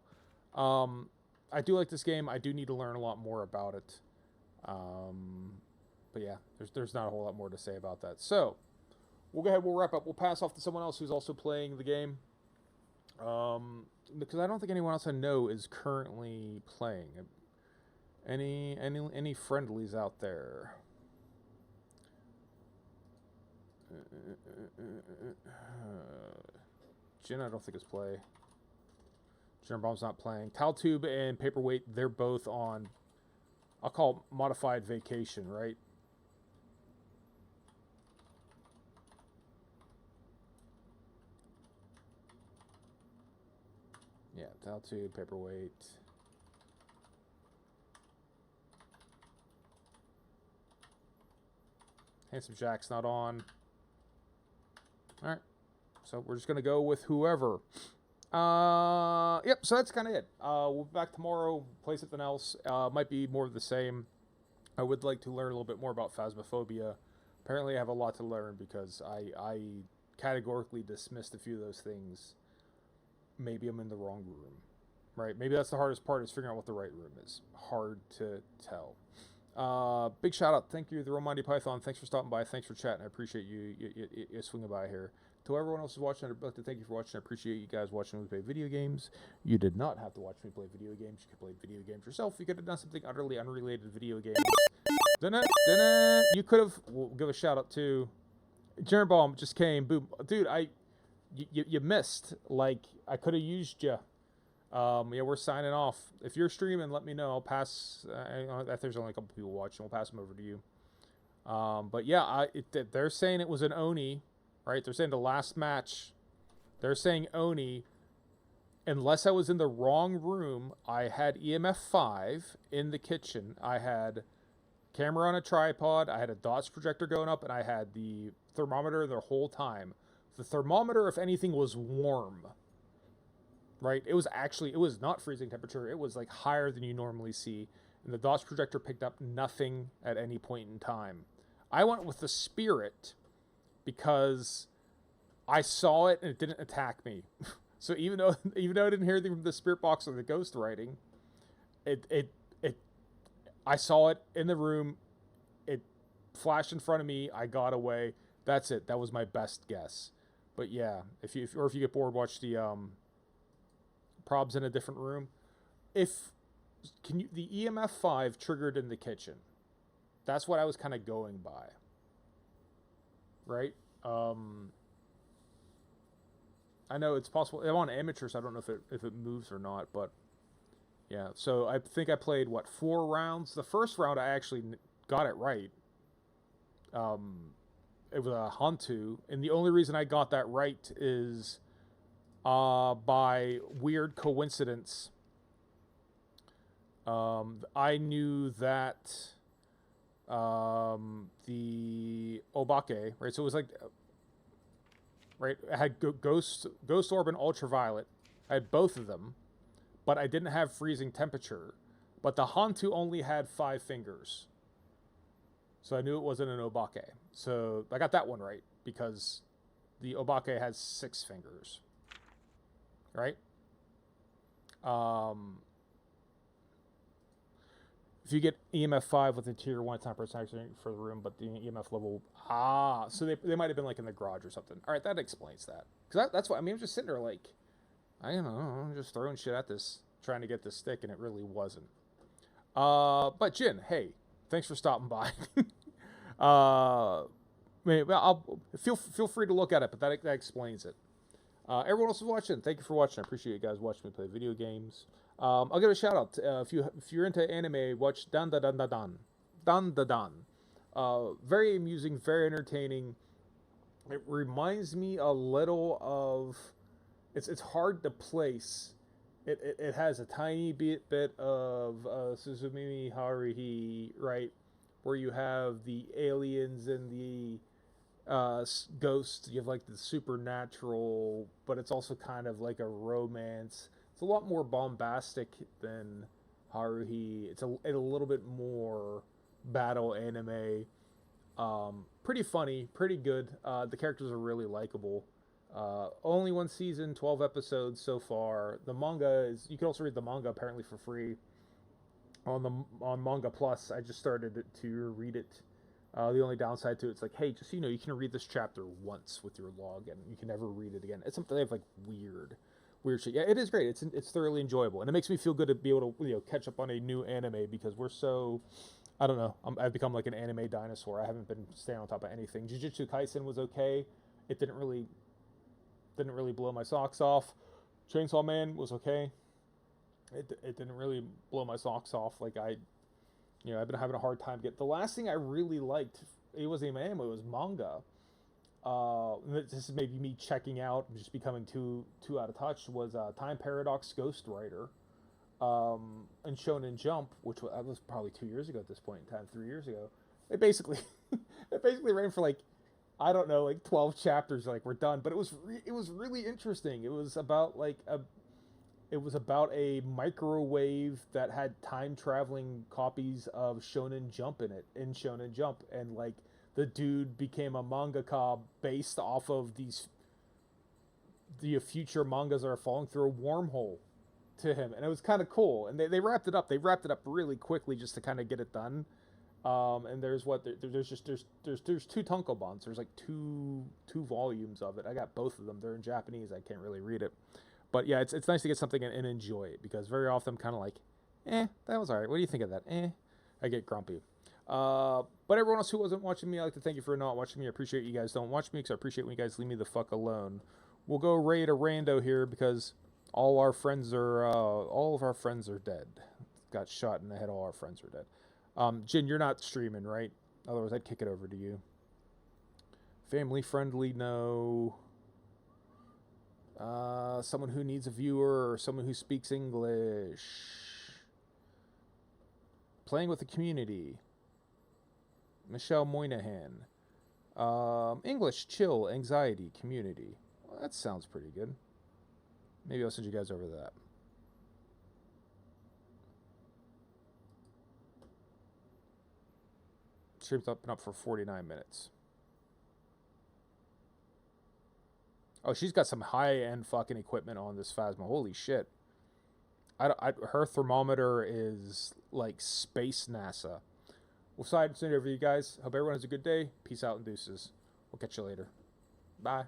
I do like this game. I do need to learn a lot more about it. But yeah, there's not a whole lot more to say about that. So we'll go ahead. We'll wrap up. We'll pass off to someone else who's also playing the game. Because I don't think anyone else I know is currently playing. Any friendlies out there? Jin, I don't think is play. Bomb's not playing. Taltube and Paperweight, they're both on, I'll call it modified vacation, right? Yeah, Taltube, Paperweight. Handsome Jack's not on. Alright. So we're just going to go with whoever. Yep, so that's kind of it. We'll be back tomorrow, play something else. Might be more of the same. I would like to learn a little bit more about Phasmophobia. Apparently I have a lot to learn because I categorically dismissed a few of those things. Maybe I'm in the wrong room. Right? Maybe that's the hardest part, is figuring out what the right room is. Hard to tell. Big shout out. Thank you, the Romandy Python. Thanks for stopping by. Thanks for chatting. I appreciate you swinging by here. To everyone else who's watching, I'd like to thank you for watching. I appreciate you guys watching me play video games. You did not have to watch me play video games. You could play video games yourself. You could have done something utterly unrelated to video games. You could have. We'll give a shout out to Jerembaum. Just came. Boom, dude. You missed. Like I could have used you. Yeah, we're signing off. If you're streaming, let me know. I'll pass. If there's only a couple people watching, we'll pass them over to you. But yeah, they're saying it was an Oni, right? They're saying the last match. They're saying Oni. Unless I was in the wrong room, I had EMF 5 in the kitchen. I had camera on a tripod. I had a dots projector going up, and I had the thermometer the whole time. The thermometer, if anything, was warm. Right? It was not freezing temperature. It was like higher than you normally see. And the dots projector picked up nothing at any point in time. I went with the spirit because I saw it and it didn't attack me. So even though I didn't hear anything from the spirit box or the ghost writing, I saw it in the room. It flashed in front of me. I got away. That's it. That was my best guess. But yeah, if you get bored, watch the probs in a different room. The EMF 5 triggered in the kitchen. That's what I was kind of going by. Right? I know it's possible. I'm on amateur, so I don't know if it moves or not, but yeah. So I think I played 4 rounds. The first round I actually got it right. It was a Hantu, and the only reason I got that right is by weird coincidence. I knew that the Obake, right? So it was like, right? I had Ghost Orb and Ultraviolet. I had both of them, but I didn't have freezing temperature. But the Hantu only had 5 fingers. So I knew it wasn't an Obake. So I got that one right because the Obake has 6 fingers. Right? If you get EMF 5 with a tier 1, it's not protection for the room, but the EMF level... so they might have been like in the garage or something. All right, that explains that. Because that's why, I mean, I'm just sitting there like, I don't know, I'm just throwing shit at this, trying to get this stick, and it really wasn't. But Jin, hey, thanks for stopping by. Maybe I'll feel free to look at it, but that explains it. Everyone else is watching. Thank you for watching. I appreciate you guys watching me play video games. I'll give a shout out. If you're into anime, watch Dan Da Dan Da Dan. Dan Da Dan. Very amusing, very entertaining. It reminds me a little of. It's hard to place. It has a tiny bit of Suzumimi Haruhi, right, where you have the aliens and the ghosts. You have like the supernatural, but it's also kind of like a romance. It's a lot more bombastic than Haruhi. It's a little bit more battle anime. Pretty funny, pretty good. The characters are really likable. Only 1 season, 12 episodes so far. The manga is, you can also read the manga apparently for free on Manga Plus. I just started to read it. The only downside to it's like, hey, just so you know, you can read this chapter once with your log, and you can never read it again. It's something they have like weird shit. Yeah, it is great. It's thoroughly enjoyable, and it makes me feel good to be able to catch up on a new anime because we're so, I don't know. I've become like an anime dinosaur. I haven't been staying on top of anything. Jujutsu Kaisen was okay. It didn't really blow my socks off. Chainsaw Man was okay. It didn't really blow my socks off. Like I've been having a hard time getting. The last thing I really liked, it wasn't even anime, it was manga. This is maybe me checking out and just becoming too out of touch, was Time Paradox Ghostwriter and Shonen Jump, which was probably 2 years ago at this point in time, 3 years ago. It basically ran for like, I don't know, like 12 chapters, like we're done, but it was really interesting. It was about like a microwave that had time traveling copies of Shonen Jump in it, Shonen Jump, and like the dude became a mangaka based off of the future mangas that are falling through a wormhole to him, and it was kind of cool. And they wrapped it up. They wrapped it up really quickly just to kind of get it done. And there's 2 tankobons. There's like two volumes of it. I got both of them. They're in Japanese. I can't really read it. But yeah, it's nice to get something and enjoy it, because very often I'm kind of like, that was alright. What do you think of that? I get grumpy. But everyone else who wasn't watching me, I'd like to thank you for not watching me. I appreciate you guys don't watch me, because I appreciate when you guys leave me the fuck alone. We'll go raid a rando here, because All our friends are, all of our friends are dead. Got shot in the head. All our friends are dead. Jin, you're not streaming, right? Otherwise, I'd kick it over to you. Family friendly, no. Someone who needs a viewer or someone who speaks English. Playing with the community. Michelle Moynihan. English, chill, anxiety, community. Well, that sounds pretty good. Maybe I'll send you guys over that. Stream's up and up for 49 minutes. Oh, she's got some high-end fucking equipment on this Phasma. Holy shit. Her thermometer is like space NASA. We'll send it over to you guys. Hope everyone has a good day. Peace out and deuces. We'll catch you later. Bye.